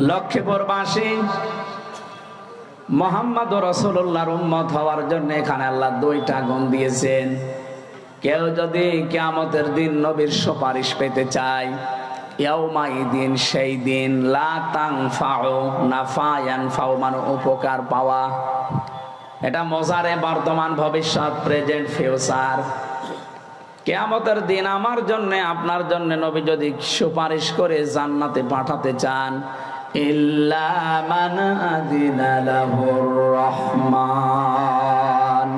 লক্ষ্মীপুরবাসী মুহাম্মদ রাসূলুল্লাহর উম্মত হওয়ার জন্য এখানে আল্লাহ দুইটা গুণ দিয়েছেন। কেউ যদি কিয়ামতের দিন নবীর সুপারিশ পেতে চায়, ইয়াউমাইদিন সেই দিন লা তানফাউ নাফা ইয়ানফাউ মানে উপকার পাওয়া, এটা মজারে বর্তমান ভবিষ্যৎ প্রেজেন্ট ফিউচার। কিয়ামতের দিন আমার জন্য আপনার জন্য নবী যদি সুপারিশ করে জান্নাতে পাঠাতে চান, ইল্লা মান আযিনা লাহুর রহমান,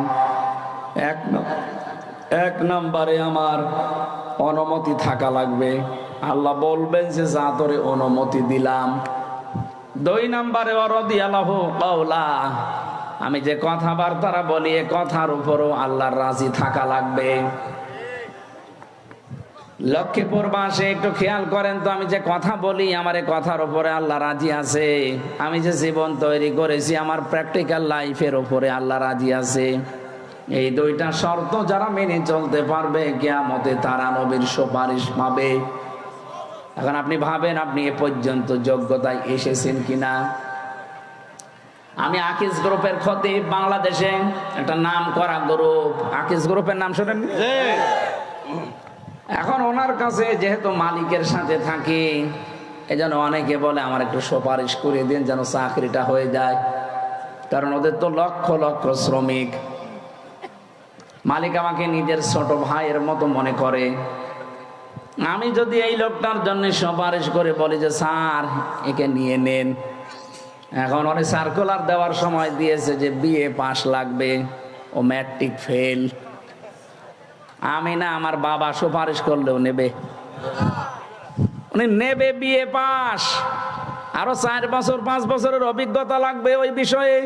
এক নম্বরে আমার অনুমতি থাকা লাগবে। আল্লাহ বলবেন যে যা তোরে অনুমতি দিলাম। 2 নম্বরে ওয়ারাদিয়াল্লাহু কাওলা, আমি যে কথাবার্তা বলি এ কথার উপরও আল্লাহর রাজি থাকা লাগবে। লক্ষ্মীপুরবাসী একটু খেয়াল করেন তো, আমি যে কথা বলি আমার এই কথার উপরে আল্লাহ রাজি আছে। আমি যে জীবন তৈরি করেছি আমার প্র্যাকটিক্যাল লাইফের উপরে আল্লাহ রাজি আছে। এই 2টা শর্ত যারা মেনে চলতে পারবে কিয়ামতে তারা নবীর সুপারিশ পাবে। এখন আপনি ভাবেন আপনি এ পর্যন্ত যোগ্যতায় এসেছেন কিনা। আমি আকিজ গ্রুপের খতিব, বাংলাদেশে একটা নাম করা গ্রুপ, আকিজ গ্রুপের নাম শোনেন? এখন ওনার কাছে যেহেতু মালিকের সাথে থাকি, এজন্য অনেকে বলে আমার একটু সুপারিশ করে দিন যেন চাকরিটা হয়ে যায়, কারণ ওদের তো লক্ষ লক্ষ শ্রমিক। মালিক আমাকে নিজের ছোট ভাইয়ের মতো মনে করে। আমি যদি এই লোকটার জন্য সুপারিশ করে বলি যে স্যার একে নিয়ে নেন, এখন অনেক সার্কুলার দেওয়ার সময় দিয়েছে যে বিএ পাস লাগবে, ও ম্যাট্রিক ফেল। আমি না, আমার বাবা সুপারিশ করলেও নেবে, উনি নেবে বিএ পাস, আরো 4 বছর 5 বছরের অভিজ্ঞতা লাগবে ওই বিষয়ে।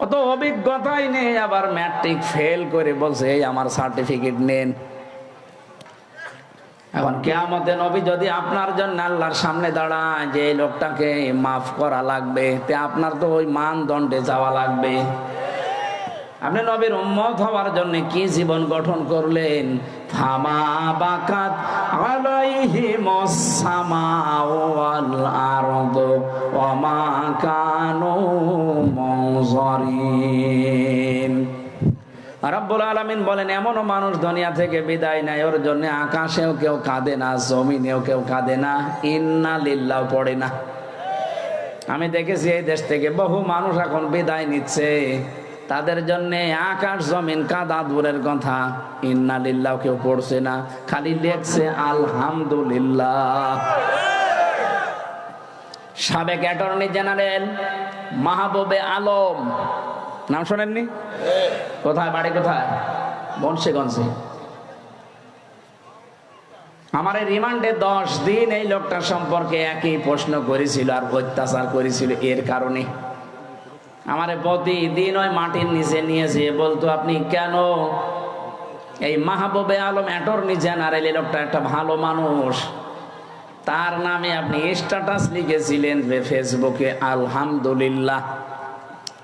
অত অভিজ্ঞতাই নেই, আবার ম্যাট্রিক ফেল করে বলছে এই আমার সার্টিফিকেট নেন। এখন কিয়ামতে নবী যদি আপনার জন্য আল্লাহর সামনে দাঁড়ায় যে এই লোকটাকে মাফ করা লাগবে, তে আপনার তো ওই মানদণ্ডে যাওয়া লাগবে। আপনি নবীর উম্মত হওয়ার জন্য কি জীবন গঠন করলেন? ফামা বাকাত আলাইহিমুস সামাউ ওয়াল আরদু ওয়া মা কানু মুনজারিন। রব্বুল আলামিন বলেন এমনও মানুষ দুনিয়া থেকে বিদায় নেয়, ওর জন্য আকাশেও কেউ কাঁদে না, জমিনেও কেউ কাঁদে না, ইন্না লিল্লাহ পড়ে না। আমি দেখেছি এই দেশ থেকে বহু মানুষ এখন বিদায় নিচ্ছে, তাদের জন্য আকাশ জমিন কাঁদা দূরের কথা, ইন্না লিল্লাহ কেউ পড়ছে না, খালি লেখছে আলহামদুলিল্লাহ। সাবেক অ্যাটর্নি জেনারেল মাহবুবে আলম, নাম শোনেননি? কোথায় বাড়ি, কোথায়? বংশীগঞ্জে। আমার এই রিমান্ডে 10 দিন এই লোকটার সম্পর্কে একই প্রশ্ন করেছিল আর অত্যাচার করেছিল। এর কারণে আমার প্রতিদিন ওই মাটির নিচে নিয়েছে, বলতো আপনি কেন এই মাহবুবে আলম অ্যাটর্নি জেনারেল, এই লোকটা একটা ভালো মানুষ, তার নামে আপনি স্ট্যাটাস লিখেছিলেন ফেসবুকে আলহামদুলিল্লাহ।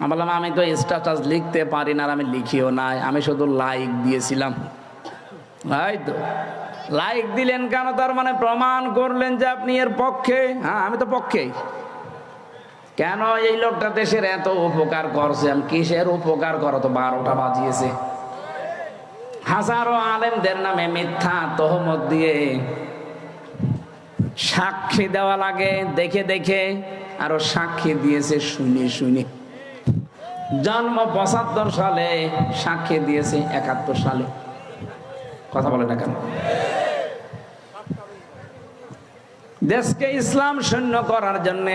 আমি বললাম আমি তো স্ট্যাটাস লিখতে পারি না, আর আমি লিখিও নাই, আমি শুধু লাইক দিয়েছিলাম। তো লাইক দিলেন কেন? তার মানে প্রমাণ করলেন যে আপনি এর পক্ষে। হ্যাঁ, আমি তো পক্ষেই। কেন? এই লোকটা দেশের এত উপকার করছে, আমি কিসের উপকার করো? তো 12টা বাজিয়েছে। হাজারো আলেমদের নামে মিথ্যা তহমত দিয়ে সাক্ষী দেওয়া লাগে, দেখে দেখে আরো সাক্ষী দিয়েছে শুনে শুনে। জন্ম 75 সালে, সাক্ষী দিয়েছে 71 সালে। কথা বলে না কেন? দেশকে ইসলাম শূন্য করার জন্য,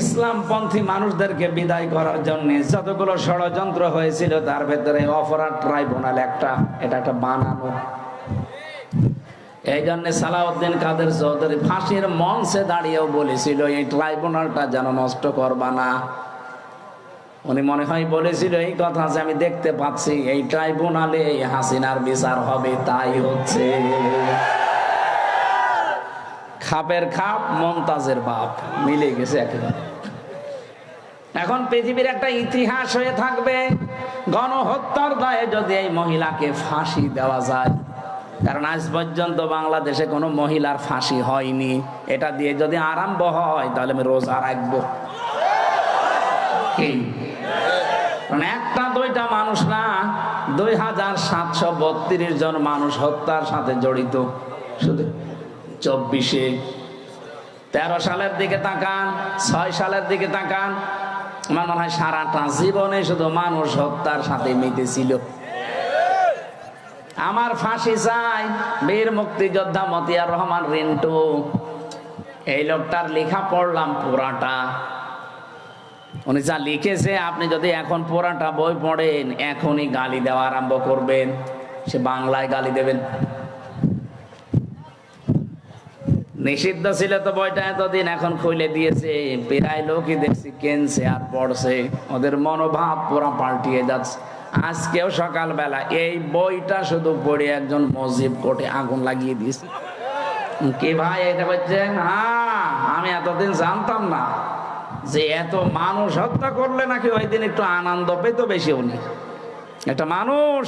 ইসলামপন্থী মানুষদেরকে বিদায় করার জন্য যতগুলো ষড়যন্ত্র হয়েছিল তার ভেতরে অপরাধ ট্রাইব্যুনাল একটা, এটা একটা বানানো। এই জন্য সালাউদ্দিন কাদের চৌধুরী ফাঁসির মঞ্চে দাঁড়িয়েও বলেছিল এই ট্রাইব্যুনালটা যেন নষ্ট করবা না। উনি মনে হয় বলেছিল এই কথা যে আমি দেখতে পাচ্ছি এই ট্রাইব্যুনালে হাসিনার বিচার হবে, তাই হচ্ছে। খাপের খাপ, মমতাজের বাপ, মিলে গেছে একেবারে। এখন পৃথিবীর একটা ইতিহাস হয়ে থাকবে, গণহত্যার দায়ে যদি এই মহিলাকে ফাঁসি দেওয়া যায়, কারণ আজ পর্যন্ত বাংলাদেশে কোনো মহিলার ফাঁসি হয়নি। এটা দিয়ে যদি আরম্ভ হয় তাহলে আমি রোজা রাখবো। কি একটা দুইটা মানুষ না, 2732 জন মানুষ হত্যার সাথে জড়িত শুধু 24-এ। 13 সালের দিকে তাকান, 6 সালের দিকে তাকান, আমার মনে হয় সারাটা জীবনে শুধু মানুষ হত্যার সাথে মেতেছিল। আমার ফাঁসি চাই বীর মুক্তিযোদ্ধা মতিয়ার রহমান রিন্টু। এই লোকটার লেখা পড়লাম পুরাটা, উনি যা লিখেছে আপনি যদি এখন পুরাটা বই পড়েন এখনই গালি দেওয়া আরম্ভ করবেন। সে বাংলায় গালি দেবেন। নিষিদ্ধ ছিল তো বইটা এতদিন, এখন খুলে দিয়েছে, প্রায় লোকই দেখছি কেনছে আর পড়ছে, ওদের মনোভাব পুরা পাল্টিয়ে যাচ্ছে। আজকেও সকালবেলা এই বইটা শুধু পড়ে একজন মসজিদ কোর্টে আগুন লাগিয়ে দিয়েছে। কি ভাই এটা বলছেন? হ্যাঁ, আমি এতদিন জানতাম না যে এত মানুষ হত্যা করলে নাকি ওই দিন একটু আনন্দ পেত বেশি। উনি একটা মানুষ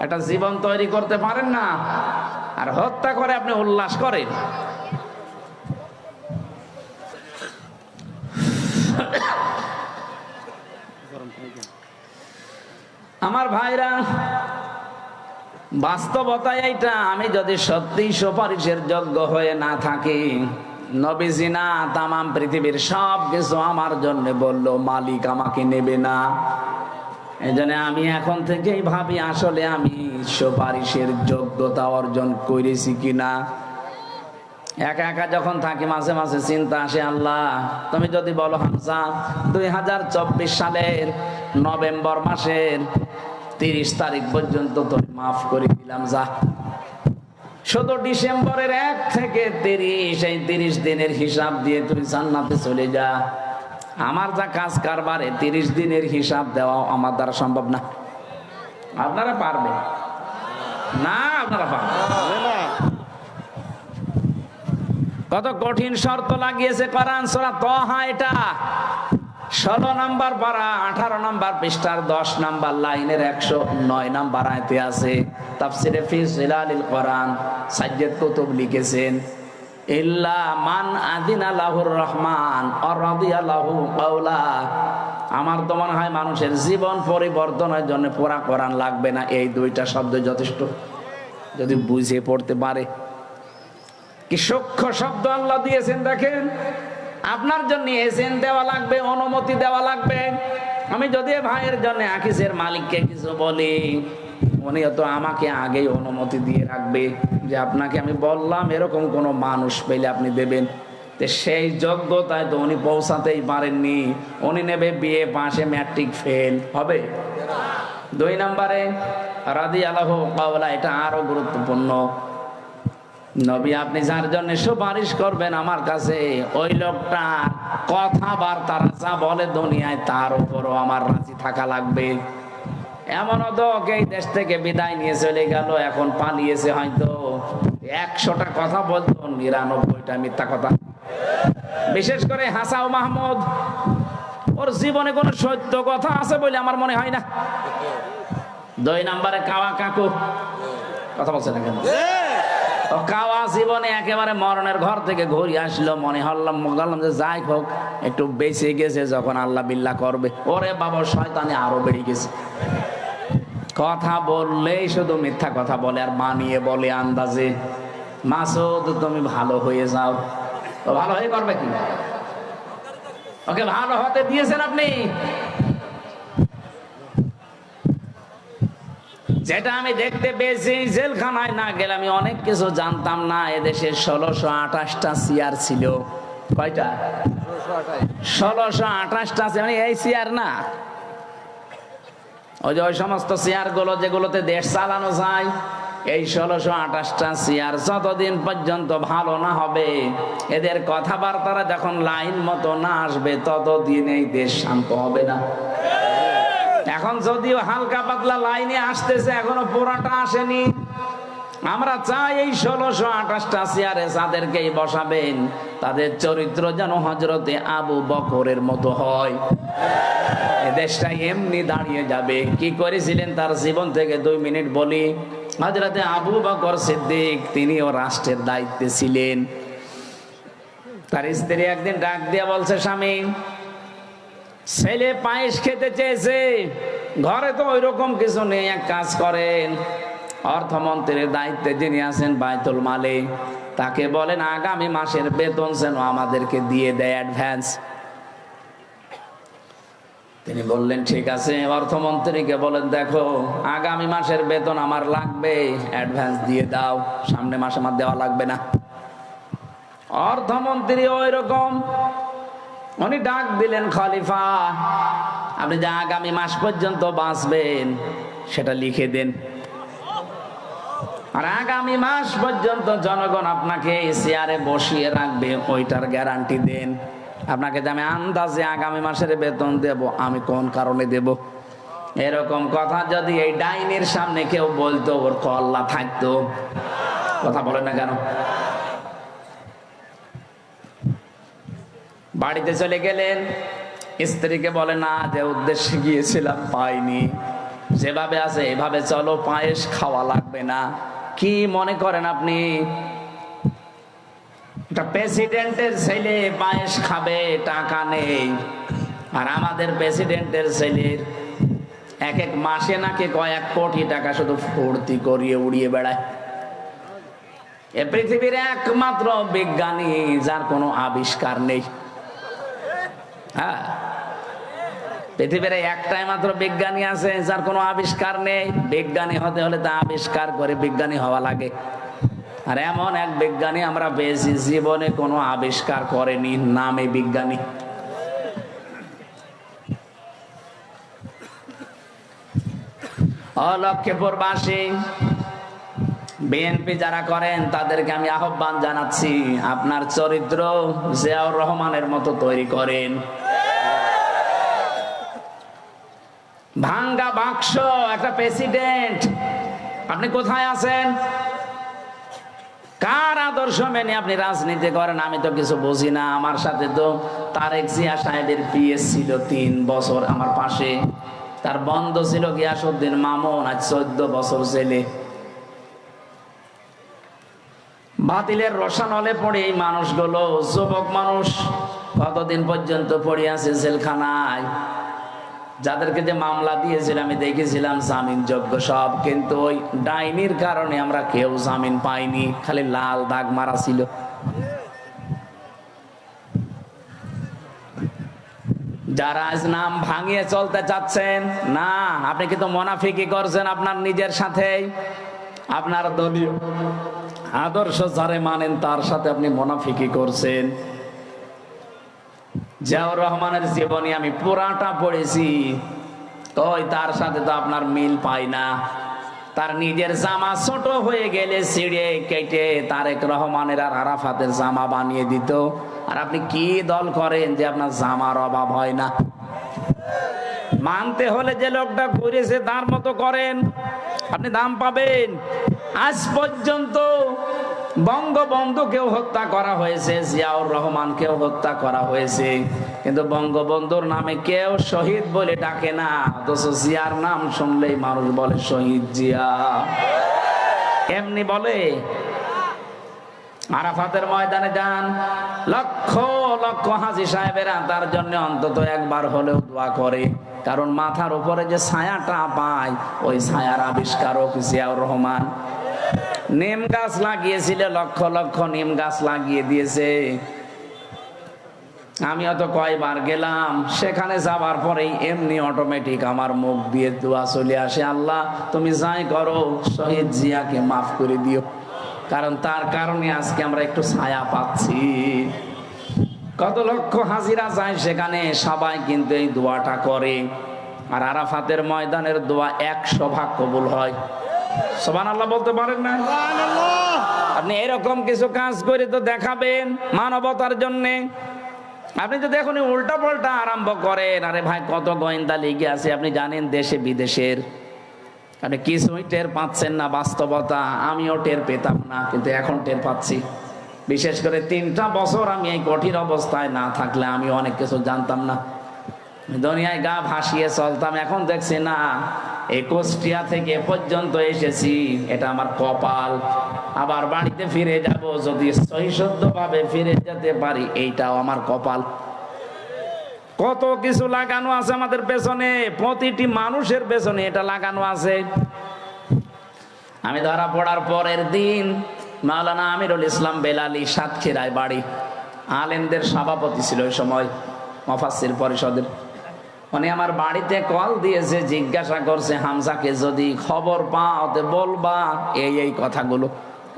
একটা জীবন তৈরি করতে পারেন না, আর হত্যা করে আপনি উল্লাস করেন। আমার ভাইরা, বাস্তবতা এইটা, আমি যদি সত্যি সুপারিশের যোগ্য হয়ে না থাকি, নবীজি না তামাম পৃথিবীর সব কিছু আমার জন্য বললো, মালিক আমাকে নেবে না। এজন্য আমি এখন থেকেই ভাবি আসলে আমি সুপারিশের যোগ্যতা অর্জন করেছি কিনা। একা একা যখন থাকি মাঝে মাঝে চিন্তা আসে, আল্লাহ তুমি যদি বলো হামজা 2024 সালের নভেম্বর মাসের 30 তারিখ পর্যন্ত তুমি মাফ করে দিলাম, যা শুধু ডিসেম্বরের 1 থেকে 30 এই 30 দিনের হিসাব দিয়ে তুমি জান্নাতে চলে যা। আমার যা কাজ কারবারে 30 দিনের হিসাব দেওয়া আমার দ্বারা সম্ভব না। আপনারা পারবেন না? আপনারা পারবেন না? কত কঠিন শর্ত লাগিয়েছে কোরআন সূরা তাহা। এটা 16 নম্বর পারা 18 নম্বর পৃষ্ঠার 10 নম্বর লাইনের 109 নম্বর আয়াতে আছে। তাফসিরে ফি জিলালিল কোরআন সাজ্জাদ কুতুব লিখেছেন, ইল্লা মান আদিনা লাহুর রহমান আর রাদিয়া লাহু কাওলা। আমার তো মনে হয় মানুষের জীবন পরিবর্তনের জন্য পুরা কোরআন লাগবে না, এই দুইটা শব্দ যথেষ্ট, যদি বুঝে পড়তে পারে। কি সূক্ষ্ম শব্দ আল্লাহ দিয়েছেন দেখেন। আপনার জন্য এজেন্ট দেওয়া লাগবে, অনুমতি দেওয়া লাগবে। আমি যদি ভাইয়ের জন্য আকিসের মালিককে কিছু বলি, উনি তো আমাকে আগেই অনুমতি দিয়ে রাখবে যে আপনাকে আমি বললাম এরকম কোন মানুষ পেলে আপনি দেবেন। তো সেই যোগ্যতায় তো উনি পৌঁছাতেই পারেননি। উনি নেবে বিএ পাশে ম্যাট্রিক ফেল, হবে। 2 নম্বরে রাদিয়াল্লাহু কাওলা, এটা আরো গুরুত্বপূর্ণ। নবী আপনি যার জন্য সুপারিশ করবেন আমার কাছে, ওই লোকটা কথাবার্তা যা বলে দুনিয়ায় তার উপরও আমার রাজি থাকা লাগবে। এমনও তো এই দেশ থেকে বিদায় নিয়ে চলে গেল, এখন পালিয়েছে, হয়তো 100টা কথা বলতো, 99টা মিথ্যা কথা। বিশেষ করে হাসাও মাহমুদ, ওর জীবনে কোনো সত্য কথা আছে বলে আমার মনে হয় না। 2 নম্বরে কাওয়া কাকু, কথা বলছে না কেন? কাওয়া জীবনে একেবারে মরণের ঘর থেকে ঘুরে আসলো, মনে হল্লাম যে যাই হোক একটু বেঁচে গেছে, যখন আল্লাহ বিল্লাহ করবে, ওরে বাবা শয়তানি আরো বেড়ে গেছে। কথা বললেই শুধু মিথ্যা কথা বলে আর বানিয়ে বলে আন্দাজে। মাসুদ তুমি ভালো হয়ে যাও, তো ভালো হয়ে করবে কি? ওকে ভালো হতে দিয়েছেন আপনি? যেটা আমি দেখতে পেয়েছি, জেলখানায় না গেলে আমি অনেক কিছু জানতাম না। এদেশে 1628টা চেয়ার ছিল। কয়টা? 1628টা। মানে এই চেয়ার না, ওই যে ওই সমস্ত চেয়ার গুলো যেগুলোতে দেশ চালানো যায়, এই 1628টা চেয়ার যতদিন পর্যন্ত ভালো না হবে, এদের কথাবার্তারা যখন লাইন মতো না আসবে, ততদিন এই দেশ শান্ত হবে না। এখন যদিও হালকা পাতলা লাইনে আসতেছে, এখনো পুরাটা আসেনি। আমরা চাই এই 1628টা চেয়ারে যাদেরকেই বসাবেন, তাদের চরিত্র যেন হযরতে আবু বকরের মতো হয়। এ দেশটা এমনি দাঁড়িয়ে যাবে। কি করেছিলেন তার জীবন থেকে 2 মিনিট বলি। হযরতে আবু বকর সিদ্দিক তিনিও রাষ্ট্রের দায়িত্বে ছিলেন। তার স্ত্রী একদিন ডাক দিয়ে বলছে, স্বামী, ছেলে পায়েস খেতে চেয়েছে, ঘরে তো ওই রকম কিছু নেই, এক কাজ করেন, অর্থমন্ত্রীর দায়িত্বে যিনি আছেন বাইতুল মালে, তাকে বলেন আগামী মাসের বেতন যেন আমাদেরকে দিয়ে দেয় অ্যাডভান্স। তিনি বললেন ঠিক আছে। অর্থমন্ত্রীকে বলেন, দেখো আগামী মাসের বেতন আমার লাগবে, অ্যাডভান্স দিয়ে দাও, সামনে মাসে আমার দেওয়া লাগবে না। অর্থমন্ত্রী ওই রকম, উনি ডাক দিলেন, খলিফা আপনি যে আগামী মাস পর্যন্ত বাঁচবেন সেটা লিখে দেন, আর আগামী মাস পর্যন্ত জনগণ আপনাকে চেয়ারে বসিয়ে রাখবে, ওইটার গ্যারান্টি দেন। আপনাকে যে আমি আন্দাজে আগামী মাসের বেতন দেব, আমি কোন কারণে দেব? এরকম কথা যদি এই ডাইনির সামনে কেউ বলতো, ওর কল্লা থাকতো। কথা বলে না কেন? বাড়িতে চলে গেলেন, স্ত্রীকে বলে না, যে উদ্দেশ্যে গিয়েছিলাম পাইনি, যেভাবে আছে এভাবে চলো, পায়েস খাওয়া লাগবে না। কি মনে করেন আপনি প্রেসিডেন্টের ছেলে পায়েস খাবে, টাকা নেই, আর আমাদের প্রেসিডেন্টের ছেলের এক এক মাসে নাকি কয়েক কোটি টাকা শুধু ফুর্তি করিয়ে উড়িয়ে বেড়ায়। এ পৃথিবীর একমাত্র বিজ্ঞানী যার কোনো আবিষ্কার নেই। হ্যাঁ, পৃথিবীর একটাই মাত্র বিজ্ঞানী আছে যার কোনো আবিষ্কার নেই। বিজ্ঞানী হতে হলে তা আবিষ্কার করে বিজ্ঞানী হওয়া লাগে, আর এমন এক বিজ্ঞানী আমরা পেয়েছি জীবনে কোনো আবিষ্কার করেনি, নামে বিজ্ঞানী। লক্ষ্মীপুরবাসী, বিএনপি যারা করেন তাদেরকে আমি আহ্বান জানাচ্ছি, আপনার চরিত্র জিয়াউর রহমানের মতো তৈরি করেন। ভাঙ্গা বাক্স একটা প্রেসিডেন্ট, আপনি কোথায় আছেন? কার আদর্শ মেনে আপনি রাজনীতি করেন? আমি তো কিছু বুঝি না। আমার সাথে তো তারেক জিয়া সাহেবের পিএস ছিল 3 বছর আমার পাশে, তার বন্ধ ছিল গিয়াসউদ্দিন মামুন, আজ 14 বছর জেলে। বাতিলের রসানলে পড়ে এই মানুষগুলো, যুবক মানুষ, কতদিন পর্যন্ত পড়ে আছে জেলখানায়। যাদেরকে যে মামলা দিয়েছিল আমি দেখেছিলাম জামিন যোগ্য সব, কিন্তু ওই ডাইনির কারণে আমরা কেউ জামিন পাইনি, খালি লাল দাগ মারা ছিল। যারা আজ নাম ভাঙিয়ে চলতে চাচ্ছেন, না, আপনি কিন্তু মুনাফিকি করছেন আপনার নিজের সাথে। আপনার দলীয় আদর্শ যারে মানেন তার সাথে আপনি মুনাফিকি করছেন। জিয়াউর রহমানের জীবনী আমি পুরাটা পড়েছি, ওই তার সাথে তো আপনার মিল পাই না। তার নিজের জামা ছোট হয়ে গেলে ছিঁড়ে কেটে তারেক রহমানের আর আরাফাতের জামা বানিয়ে দিত। আর আপনি কি দল করেন যে আপনার জামার অভাব হয় না? মানতে হলে যে লোকটা করেছে তার মতো করেন, আপনি দাম পাবেন। আজ পর্যন্ত বঙ্গবন্ধুকেও হত্যা করা হয়েছে, জিয়াউর রহমানকেও হত্যা করা হয়েছে, কিন্তু বঙ্গবন্ধুর নামে কেউ শহীদ বলে ডাকে না, অথচ জিয়ার নাম শুনলেই মানুষ বলে শহীদ জিয়া। এমনি বলে। আরাফাতের ময়দানে যান, লক্ষ লক্ষ হাজী সাহেবেরা তার জন্য অন্তত একবার হলেও দোয়া করে, কারণ মাথার উপরে যে ছায়াটা পায় ওই ছায়ার আবিষ্কারক জিয়াউর রহমান। নিম গাছ লাগিয়েছিল, লক্ষ লক্ষ নিম গাছ লাগিয়ে দিয়েছে। আমিও তো কয়বার গেলাম, সেখানে যাবার পরেই এমনি অটোমেটিক আমার মুখ দিয়ে দোয়া চলে আসে, আল্লাহ তুমি যাই করো শহীদ জিয়াকে মাফ করে দিও, কারণ তার কারণে আজকে আমরা একটু ছায়া পাচ্ছি। কত লক্ষ হাজিরা যায় সেখানে, সবাই কিন্তু এই দোয়াটা করে। আর আরাফাতের ময়দানের দোয়া 100 ভাগ কবুল হয়। সুবহানাল্লাহ বলতে পারেন না? আপনি এরকম কিছু কাজ করে তো দেখাবেন মানবতার জন্যে। আপনি যদি এখন উল্টা পাল্টা আরম্ভ করেন, আরে ভাই কত গোয়েন্দা লিগে আছে আপনি জানেন দেশে বিদেশের, আপনি কিছুই টের পাচ্ছেন না বাস্তবতা। আমিও টের পেতাম না, কিন্তু এখন টের পাচ্ছি। বিশেষ করে 3টা বছর আমি এই কঠিন অবস্থায় না থাকলে আমি অনেক কিছু জানতাম না। দুনিয়ায় গা ভাসিয়ে চলতাম, এখন দেখছি না, এই কুষ্টিয়া থেকে এ পর্যন্ত এসেছি, এটা আমার কপাল। আবার বাড়িতে ফিরে যাব, যদি সহিষ্ণুভাবে ফিরে যেতে পারি, এইটাও আমার কপাল। কত কিছু লাগানো আছে আমাদের পেছনে, প্রতিটি মানুষের পেছনে এটা লাগানো আছে। আমি ধরা পড়ার পরের দিন মাওলানা আমিরুল ইসলাম বেলালী, সাতক্ষীরায় বাড়ি, আলেমদের সভাপতি ছিল ওই সময় মুফাসসির পরিষদের। উনি আমার বাড়িতে কল দিয়েছে, জিজ্ঞাসা করছে হামজাকে যদি খবর পাও তো বলবা এই এই কথাগুলো।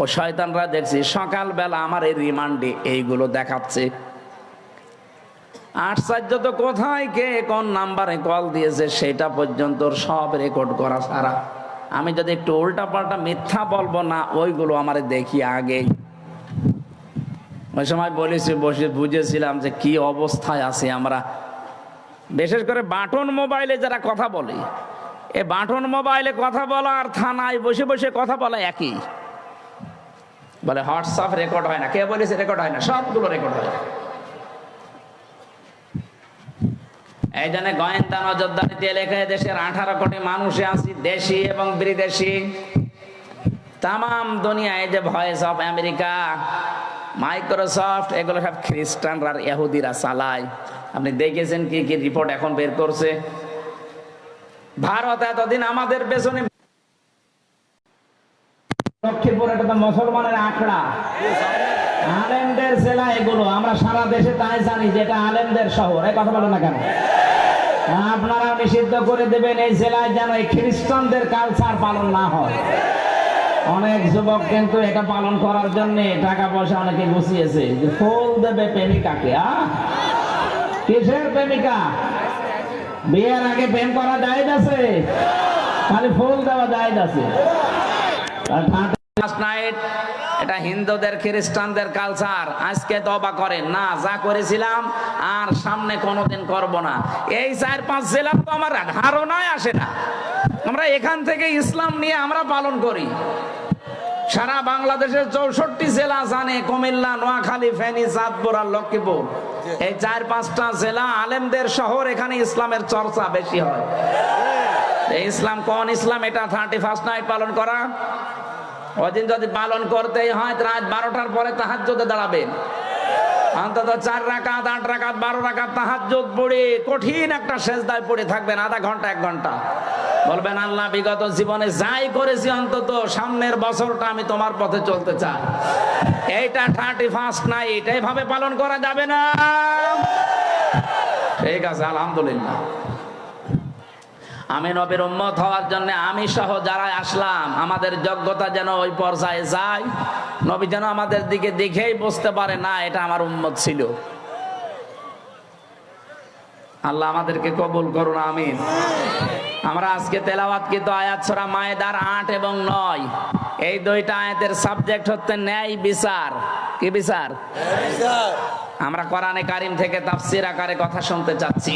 ও শয়তানরা দেখছি সকালবেলা আমার এই রিমান্ডে এইগুলো দেখাচ্ছে। আশ্চর্য তো, কোথায় কে কোন নাম্বারে কল দিয়েছে সেটা পর্যন্ত সব রেকর্ড করা ছাড়া। আমি যদি একটু উল্টা পাল্টা মিথ্যা বলবো না, ওইগুলো আমার দেখি আগেই। ওই সময় বলেছি, বসে বুঝেছিলাম যে কি অবস্থায় আছি আমরা। বিশেষ করে বাটন মোবাইলে যারা কথা বলে, এ বাটন মোবাইলে কথা বলা আর থানায় বসে বসে কথা বলা একই। বলে হোয়াটসঅ্যাপ রেকর্ড হয় না, কে বলেছে রেকর্ড হয় না? সবগুলো রেকর্ড হয়। এই জন্য গোয়েন্দা নজরদারিতে লেখা দেশের 18 কোটি মানুষে আছি, দেশি এবং বিদেশি। তামাম দুনিয়ায় যে ভয়েস অফ আমেরিকা, মাইক্রোসফট, এগুলো সব খ্রিস্টানরা আর ইহুদিরা চালায়। আপনি দেখেছেন কি কি রিপোর্ট এখন বের করছে। ভারত এতদিন আমাদের পেছনে, লক্ষ্মীপুর এটা তো মুসলমানের আখড়া, আলেমদের জেলা এগুলো। আমরা সারা দেশে তাই জানি যে এটা আলেমদের শহর। এই কথা বলো না কেন? আপনারা নিষিদ্ধ করে দেবেন এই জেলায় যেন এই খ্রিস্টানদের কালচার পালন না হয়। অনেক যুবক কিন্তু এটা পালন করার জন্য টাকা পয়সা অনেকে গুছিয়েছে, যে ফুল দেবে প্রেমিকাকে। কিসের প্রেমিকা? বিয়ের আগে প্রেম করা জায়েজ আছে, খালি ফুল দেওয়া জায়েজ আছে। এটা হিন্দুদের খ্রিস্টানদের কালচার। আজকে তওবা করেন না, যা করেছিলাম আর সামনে কোনোদিন করব না। এই 4-5 জেলা তো আমার ধারণায় আসে না। আমরা এখান থেকে ইসলাম নিয়ে আমরা পালন করি। সারা বাংলাদেশের 64 জেলা জানে, কুমিল্লা, নোয়াখালী, ফেনী, চাঁদপুর আর লক্ষ্মীপুর, এই 4-5টা জেলা আলেমদের শহর। এখানে ইসলামের চর্চা বেশি হয়। এই ইসলাম কোন ইসলাম? এটা 31st নাইট পালন করা। ওদিন যদি পালন করতেই হয় রাত 12টার পরে তাহাজ্জুদে দাঁড়াবেন, অন্তত 4 রাকাত, 8 রাকাত, 12 রাকাত তাহাজ্জুদ পড়ে কঠিন একটা সেজদায় পড়ে থাকবেন আধা ঘন্টা 1 ঘন্টা। বলবেন আল্লাহ, বিগত জীবনে যাই করেছি অন্তত সামনের বছরটা আমি তোমার পথে চলতে চাই। এইটা 31st নাইট এইভাবে পালন করা যাবে না। ঠিক আছে, আলহামদুলিল্লাহ। আমি নবীর উম্মত হওয়ার জন্য আমি সহ যারা আসলাম, আমাদের যোগ্যতা যেন ওই পর্যায়ে যায়। নবী যেন আমাদের দিকে দেখেই বুঝতে পারে না এটা আমার উম্মত ছিল। আল্লাহ আমাদেরকে কবুল করুন, আমিন। আমরা আজকে তেলাওয়াতকৃত আয়াত সূরা মায়েদার 8 এবং 9, এই 2টা আয়াতের সাবজেক্ট হচ্ছে ন্যায় বিচার। কি বিচার? আমরা কোরআনে কারিম থেকে তাফসীর আকারে কথা শুনতে চাচ্ছি।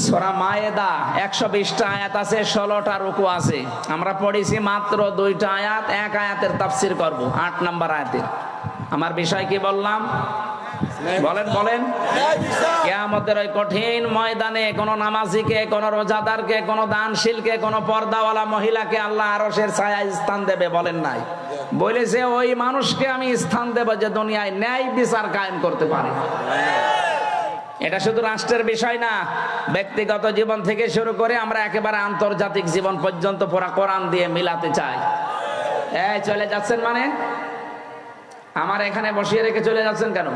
সূরা মায়েদা 120টা আয়াত আছে, 16টা রুকু আছে। আমরা পড়েছি মাত্র 2টা আয়াত, 1 আয়াতের তাফসীর করব, 8 নম্বর আয়াতের। আমার বিষয় কি বললাম? বলেন। কিয়ামতের ওই কঠিন ময়দানে কোন নামাজিকে, কোন রোজাদারকে, কোন দানশীলকে, কোন পর্দাওয়ালা মহিলাকে আল্লাহ আরশের ছায়ায় স্থান দেবে, বলেন নাই? বলেছে ওই মানুষকে আমি স্থান দেব যে দুনিয়ায় ন্যায় বিচার কায়েম করতে পারে। এটা শুধু রাষ্ট্রের বিষয় না, ব্যক্তিগত জীবন থেকে শুরু করে আমরা একেবারে আন্তর্জাতিক জীবন পর্যন্ত পুরা কোরআন দিয়ে মিলাতে চাই। এই চলে যাচ্ছেন মানে? আমার এখানে বসিয়ে রেখে চলে যাচ্ছেন কেন?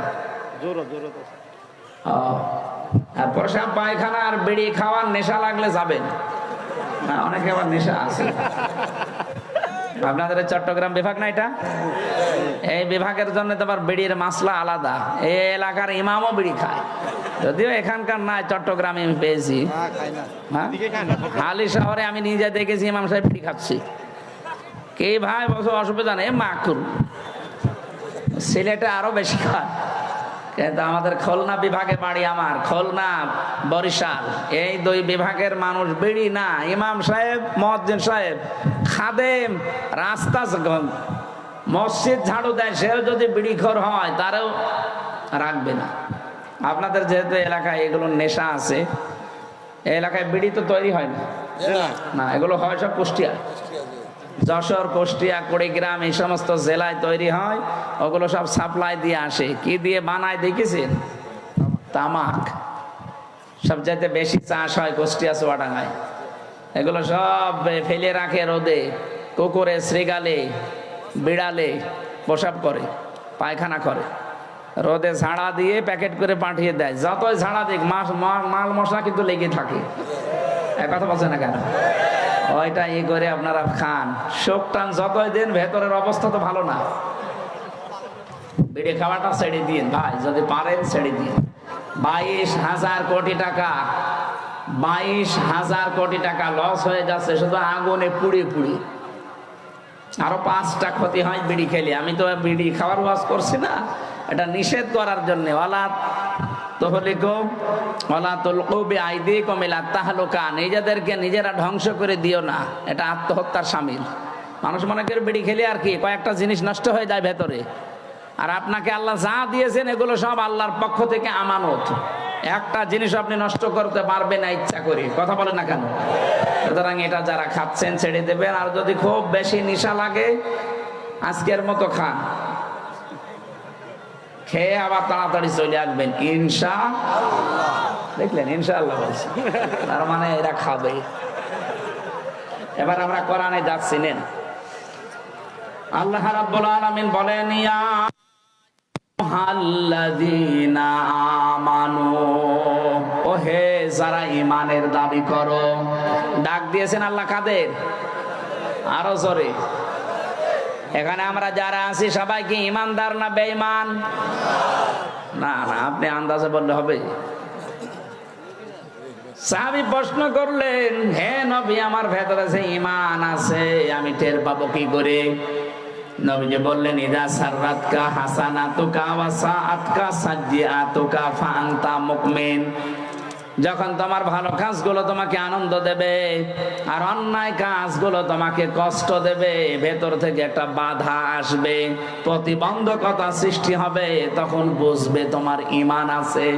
আর প্রসাব পায়খানা আর বিড়ি খাওয়ার নেশা লাগলে যাবেন না, অনেকে আবার নেশা আছে। আপনাদের চট্টগ্রাম বিভাগ না এটা? এই বিভাগের জন্য তো আবার বিড়ির মাসলা আলাদা। এই এলাকার ইমামও বিড়ি খায়, যদিও এখানকার নাই, চট্টগ্রামে আমি পেয়েছি। হালি শহরে আমি নিজে দেখেছি ইমাম সাহেব বিড়ি খাচ্ছি। কে ভাই বসে অসুবিধা নেই, মাকুল। সিলেটে আরো বেশি খায়, কিন্তু আমাদের খুলনা বিভাগে বাড়ি, আমার খুলনা, বরিশাল, এই 2 বিভাগের মানুষ বিড়ি না। ইমাম সাহেব, মুয়াজ্জিন সাহেব, খাদেম, রাস্তা মসজিদ ঝাড়ু দেয়, সেও যদি বিড়িখোর হয় তারও রাখবে না। আপনাদের যেহেতু এলাকায় এগুলো নেশা আছে, এই এলাকায় বিড়ি তো তৈরি হয় না। না, এগুলো হয় সব কুষ্টিয়া, যশোর, কুষ্টিয়া, কুড়িগ্রাম, এই সমস্ত জেলায় তৈরি হয়। ওগুলো সব সাপ্লাই দিয়ে আসে। কি দিয়ে বানায় দেখেছেন? তামাক। সবচাইতে বেশি চাষ হয় কুষ্টিয়া, চুয়াডাঙ্গায়। এগুলো সব ফেলে রাখে রোদে, কুকুরে, শ্রীগালে, বিড়ালে প্রসাব করে, পায়খানা করে, রোদে ঝাড়া দিয়ে প্যাকেট করে পাঠিয়ে দেয়। যতই ঝাড়া দিক মাল মশলা কিন্তু লেগে থাকে। এক কথা বলছে না কেন? ওইটা ই করে আপনারা খান, শোক টান যতই দিন, ভেতরের অবস্থা তো ভালো না। বিড়ি খাওয়াটা ছেড়ে দিন ভাই, যদি পারেন ছেড়ে দিন। 22,000 কোটি টাকা, 22,000 কোটি টাকা লস হয়ে যাচ্ছে শুধু আগুনে পুড়ে পুড়ে। আরো 5টা ক্ষতি হয় বিড়ি খেলে। আমি তো বিড়ি খাওয়ার ওয়াজ করছি না, এটা নিষেধ করার জন্য। নিজেদেরকে নিজেরা ধ্বংস করে দিও না, এটা আত্মহত্যার শামিল। মানুষ মনে করে বিড়ি খেলে আর কি কয়েকটা জিনিস নষ্ট হয়ে যায় ভেতরে। আর আপনাকে আল্লাহ যা দিয়েছেন এগুলো সব আল্লাহর পক্ষ থেকে আমানত। একটা জিনিস আপনি নষ্ট করতে পারবেন না ইচ্ছা করে, কথা বলেন না কেন? সুতরাং এটা যারা খাচ্ছেন ছেড়ে দেবেন। আর যদি খুব বেশি নেশা লাগে, আজকের মতো খান, খেয়ে আবার তাড়াতাড়ি চলে আসবেন ইনশাআল্লাহ। দেখলেন, ইনশাআল্লাহ বলছি, তার মানে এরা খাবে। এবার আমরা কোরআনে যাচ্ছি। নেন, আল্লাহ রাব্বুল আলামিন বলেন, ইয়া আল্লাযীনা আমানু, ও হে যারা ঈমানের দাবি করো। ডাক দিয়েছেন আল্লাহ কাদের? আরো জোরে। এখানে আমরা যারা আছি সবাই কি ঈমানদার না বেঈমান? না না, আপনি আন্দাজে বললে হবে। সাহাবী প্রশ্ন করলেন, হে নবী, আমার ভেতরে যে ঈমান আছে আমি টের পাবো কি করে? নবীজি বললেন, ইদা সাররাতকা হাসানাতুকা ওয়া সাআতকা সাজ্জিআতুকা ফাআনতা মুমিন। যখন তোমার ভালো কাজগুলো তোমাকে আনন্দ দেবে আর অন্যায় কাজগুলো তোমাকে কষ্ট দেবে, ভেতর থেকে একটা বাধা আসবে, প্রতিবন্ধকতা সৃষ্টি হবে, তখন বুঝবে তোমার ঈমান আছে।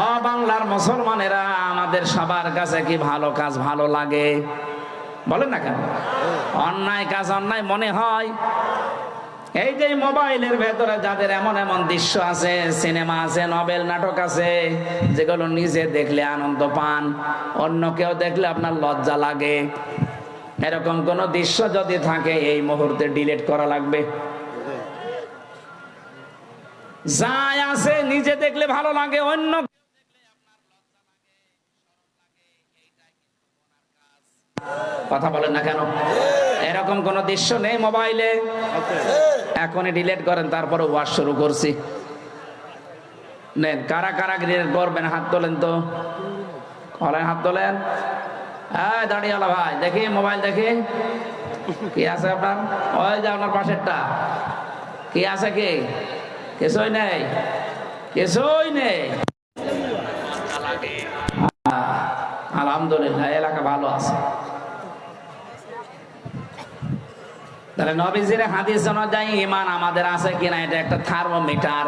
ও বাংলার মুসলমানেরা, আমাদের সবার কাছে কি ভালো কাজ ভালো লাগে? বলেন না কেন? অন্যায় কাজ অন্যায় মনে হয়। এই যে মোবাইলের ভেতরে যাদের এমন এমন দৃশ্য আছে, সিনেমা আছে, নভেল, নাটক আছে, যেগুলো নিজে দেখলে আনন্দ পান, অন্য কেউ দেখলে আপনার লজ্জা লাগে, এরকম কোন দৃশ্য যদি থাকে এই মুহূর্তে ডিলিট করা লাগবে। যাই আছে নিজে দেখলে ভালো লাগে, অন্য কথা বলেন না কেন? এরকম কোন দৃশ্য নেই মোবাইলে? এখনই ডিলিট করেন, তারপরে ওয়াজ শুরু করছি। নেন, কারা কারা ডিলিট করবেন হাত তোলেন তো, হাত তোলেন। হ্যাঁ, দাঁড়িয়েলা ভাই, দেখি মোবাইল, দেখি কি আছে আপনার। ওই যে আপনার পাশেরটা, কি আছে? কি কিছুই নেই, কিছুই নেই। আলহামদুলিল্লাহ, এলাকা ভালো আছে। তাহলে নবীজির হাদিস অনুযায়ী ঈমান আমাদের আছে কিনা এটা একটা থার্মোমিটার।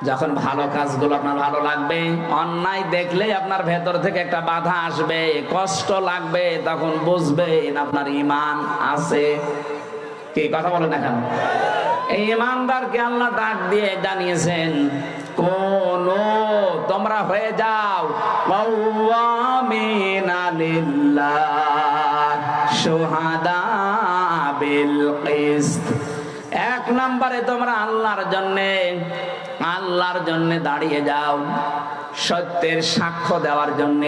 যখন ভালো কাজগুলো আপনার ভালো লাগবে, অন্যায় দেখলে আপনার ভেতর থেকে একটা বাধা আসবে, কষ্ট লাগবে, তখন বুঝবেন আপনার ঈমান আছে। কি কথা বলেন না কেন? এই ঈমানদারকে আল্লাহ ডাক দিয়ে জানিয়েছেন, কোন তোমরা হয়ে যাও কাওয়ামিনা লিল্লাহ শুহাদা বিল কিসত। এক নম্বরে তোমরা আল্লাহর জন্য দাঁড়িয়ে যাও, সত্যের সাক্ষ্য দেওয়ার জন্য।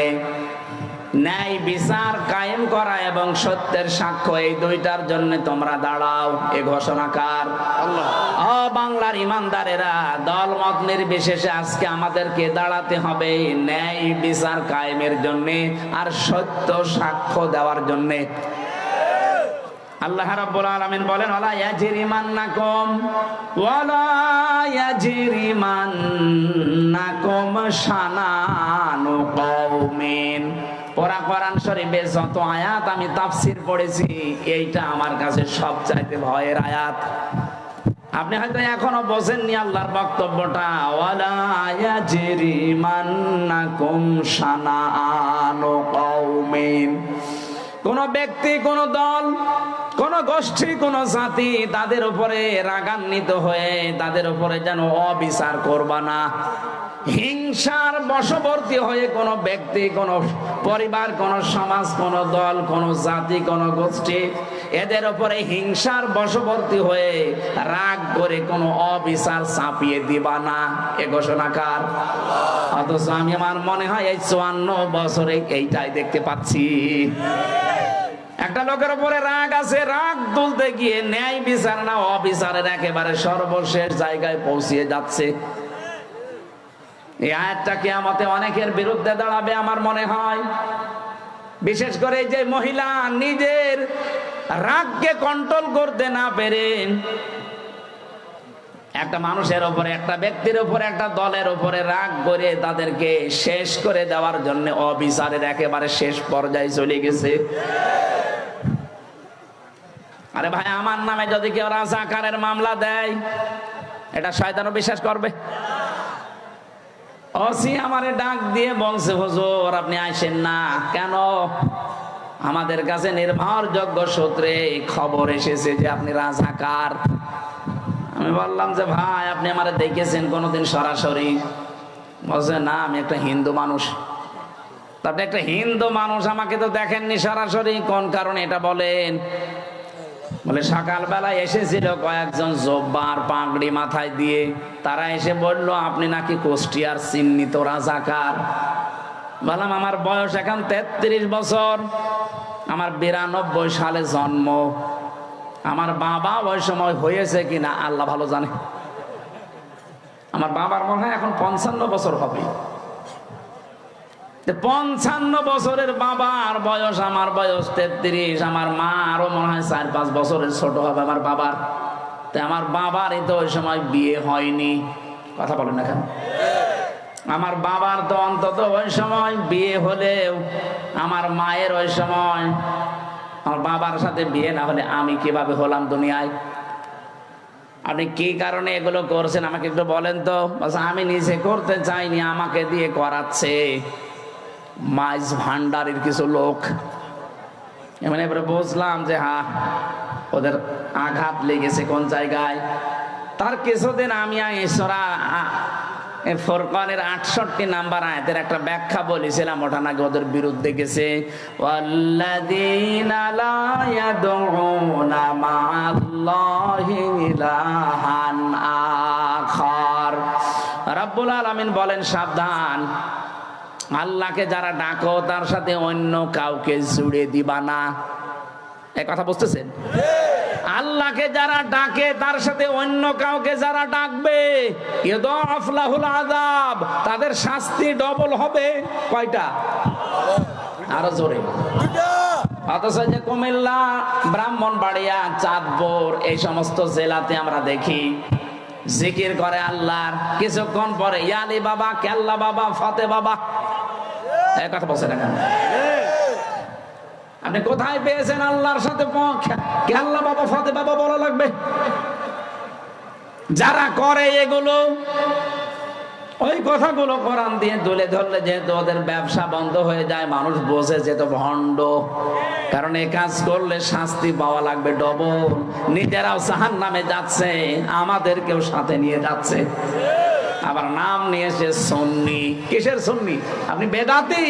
ন্যায় বিচার কায়েম করা এবং সত্যের সাক্ষ্য, এই দুইটার জন্য তোমরা দাঁড়াও। এ ঘোষণাকার আল্লাহ। ও বাংলার ইমানদারেরা, দল মত নির্বিশেষে আজকে আমাদেরকে দাঁড়াতে হবে ন্যায় বিচার কায়েমের জন্য আর সত্য সাক্ষ্য দেওয়ার জন্য। আল্লাহ রাব্বুল আলামিন বলেন, ওয়ালা ইয়াজরিমান্নাকুম শানানু কওমিন। পুরা কোরআন শরীফে যত আয়াত আমি তাফসীর পড়েছি, এইটা আমার কাছে সবচাইতে ভয়ের আয়াত। আপনি হয়তো এখনো বোঝেননি আল্লাহর বক্তব্যটা, ওয়ালা ইয়াজরিমান্নাকুম শানাআনু কওমিন, কোন ব্যক্তি, কোন দল, কোন গোষ্ঠী, কোন জাতি তাদের উপরে রাগান্বিত হয়ে তাদের উপরে যেন অবিচার করবা না। হিংসার বশবর্তী হয়ে কোন ব্যক্তি, কোন পরিবার, কোন সমাজ, কোন দল, কোন জাতি, কোন গোষ্ঠী এদের উপরে হিংসার বশবর্তী হয়ে রাগ করে কোন অবিচার চাপিয়ে দিবা না। এ ঘোষণা কার? অথচ আমি, আমার মনে হয় এই 54 বছরে এইটাই দেখতে পাচ্ছি। একটা লোকের উপরে রাগ আছে, রাগ তুলতে গিয়ে ন্যায় বিচার না অবিচারের একেবারে সর্বশেষ জায়গায় পৌঁছিয়ে যাচ্ছে। এই আয়াতটা কিয়ামতে অনেকের বিরুদ্ধে দাঁড়াবে আমার মনে হয়। বিশেষ করে যে মহিলা নিজের রাগকে কন্ট্রোল করতে না পেরে একটা মানুষের উপরে, একটা ব্যক্তির উপরে, একটা দলের উপরে রাগ করে তাদেরকে শেষ করে দেওয়ার জন্য অবিচারের একেবারে শেষ পর্যায়ে চলে গেছে। আরে ভাই, আমার নামে যদি কেউ রাজাকারের মামলা দেয়, এটা শয়তানও বিশ্বাস করবে? ওসি আমারে ডাক দিয়ে বলছে, হুজুর আপনি আসেন না কেন? আমাদের কাছে নির্ভরযোগ্য সূত্রে খবর এসেছে যে আপনি রাজাকার। আমি বললাম যে ভাই, আপনি আমারে দেখেছেন কোনোদিন সরাসরি? বলছে না, আমি একটা হিন্দু মানুষ। আপনি একটা হিন্দু মানুষ, আমাকে তো দেখেননি সরাসরি, কোন কারণে এটা বলেন? বলে সকালবেলা এসেছিল কয়েকজন জব্বার পাগড়ি মাথায় দিয়ে, তারা এসে বলল আপনি নাকি কুষ্টিয়ার চিহ্নিত রাজাকার। বললাম আমার বয়স এখন 33 বছর, আমার 92 সালে জন্ম। আমার বাবা ওই সময় হয়েছে কিনা আল্লাহ ভালো জানে। আমার বাবার মনে হয় এখন 55 বছর হবে। 55 বছরের বাবার বয়স, আমার বয়স 33, আমার মা আরো মনে হয় 4-5 বছরের ছোট হবে আমার বাবার। তো আমার বাবারই তো ওই সময় বিয়ে হয়নি। কথা বলেন না কেন? আমার বাবার তো অন্তত ওই সময় বিয়ে হলেও আমার মায়ের ওই সময়, আমার বাবার সাথে বিয়ে না হলে আমি কিভাবে হলাম দুনিয়ায়? আপনি কি কারণে এগুলো করছেন আমাকে একটু বলেন তো। আমি নিজে করতে চাইনি, আমাকে দিয়ে করাচ্ছে মাইজ ভান্ডারের কিছু লোক। এমন এবারে বুঝলাম যে হ্যাঁ, ওদের আঘাত লেগেছে কোন জায়গায়। তার কিছুদিন আমি সূরা ফুরকানের 68 নাম্বার আয়াতের একটা ব্যাখ্যা বলেছিলাম, ওটা নাকি ওদের বিরুদ্ধে গেছে। ওয়াল্লাযীনা লা ইয়াদউনা মা'আল্লাহি ইলাহান আখার। রাব্বুল আলামিন বলেন সাবধান, আল্লাহকে যারা ডাকো তার সাথে অন্য কাউকে জুড়ে দিবা না। এই কথা বুঝতেছেন? আল্লাহকে যারা ডাকে তার সাথে অন্য কাউকে যারা ডাকবে, ইউদাফ লাহুল আযাব, তাদের শাস্তি ডবল হবে। কয়টা? আরো জোরে। অথচ যে কুমিল্লা, ব্রাহ্মণবাড়িয়া, চাঁদপুর এই সমস্ত জেলাতে আমরা দেখি জিকির করে আল্লাহর, কিছুক্ষণ পরে ইয়ালি বাবা, কেল্লা বাবা, ফতে বাবা। এই কথা বলছেন না কেন? আপনি কোথায় পেয়েছেন আল্লাহর সাথে কেল্লা বাবা, ফতে বাবা বলা লাগবে? যারা করে এগুলো, ওই কথাগুলো কোরআন দিয়ে তুলে ধরলে যেহেতু ওদের ব্যবসা বন্ধ হয়ে যায়, মানুষ বোঝে যে তো ভণ্ড। কারণ এই কাজ করলে শাস্তি পাওয়া লাগবে ডবল। নিজেরাও জাহান্নামে যাচ্ছে, আমাদেরকেও সাথে নিয়ে যাচ্ছে। আবার নাম নিয়েছে সুন্নি। কিসের সুন্নি? আপনি বেদাতি।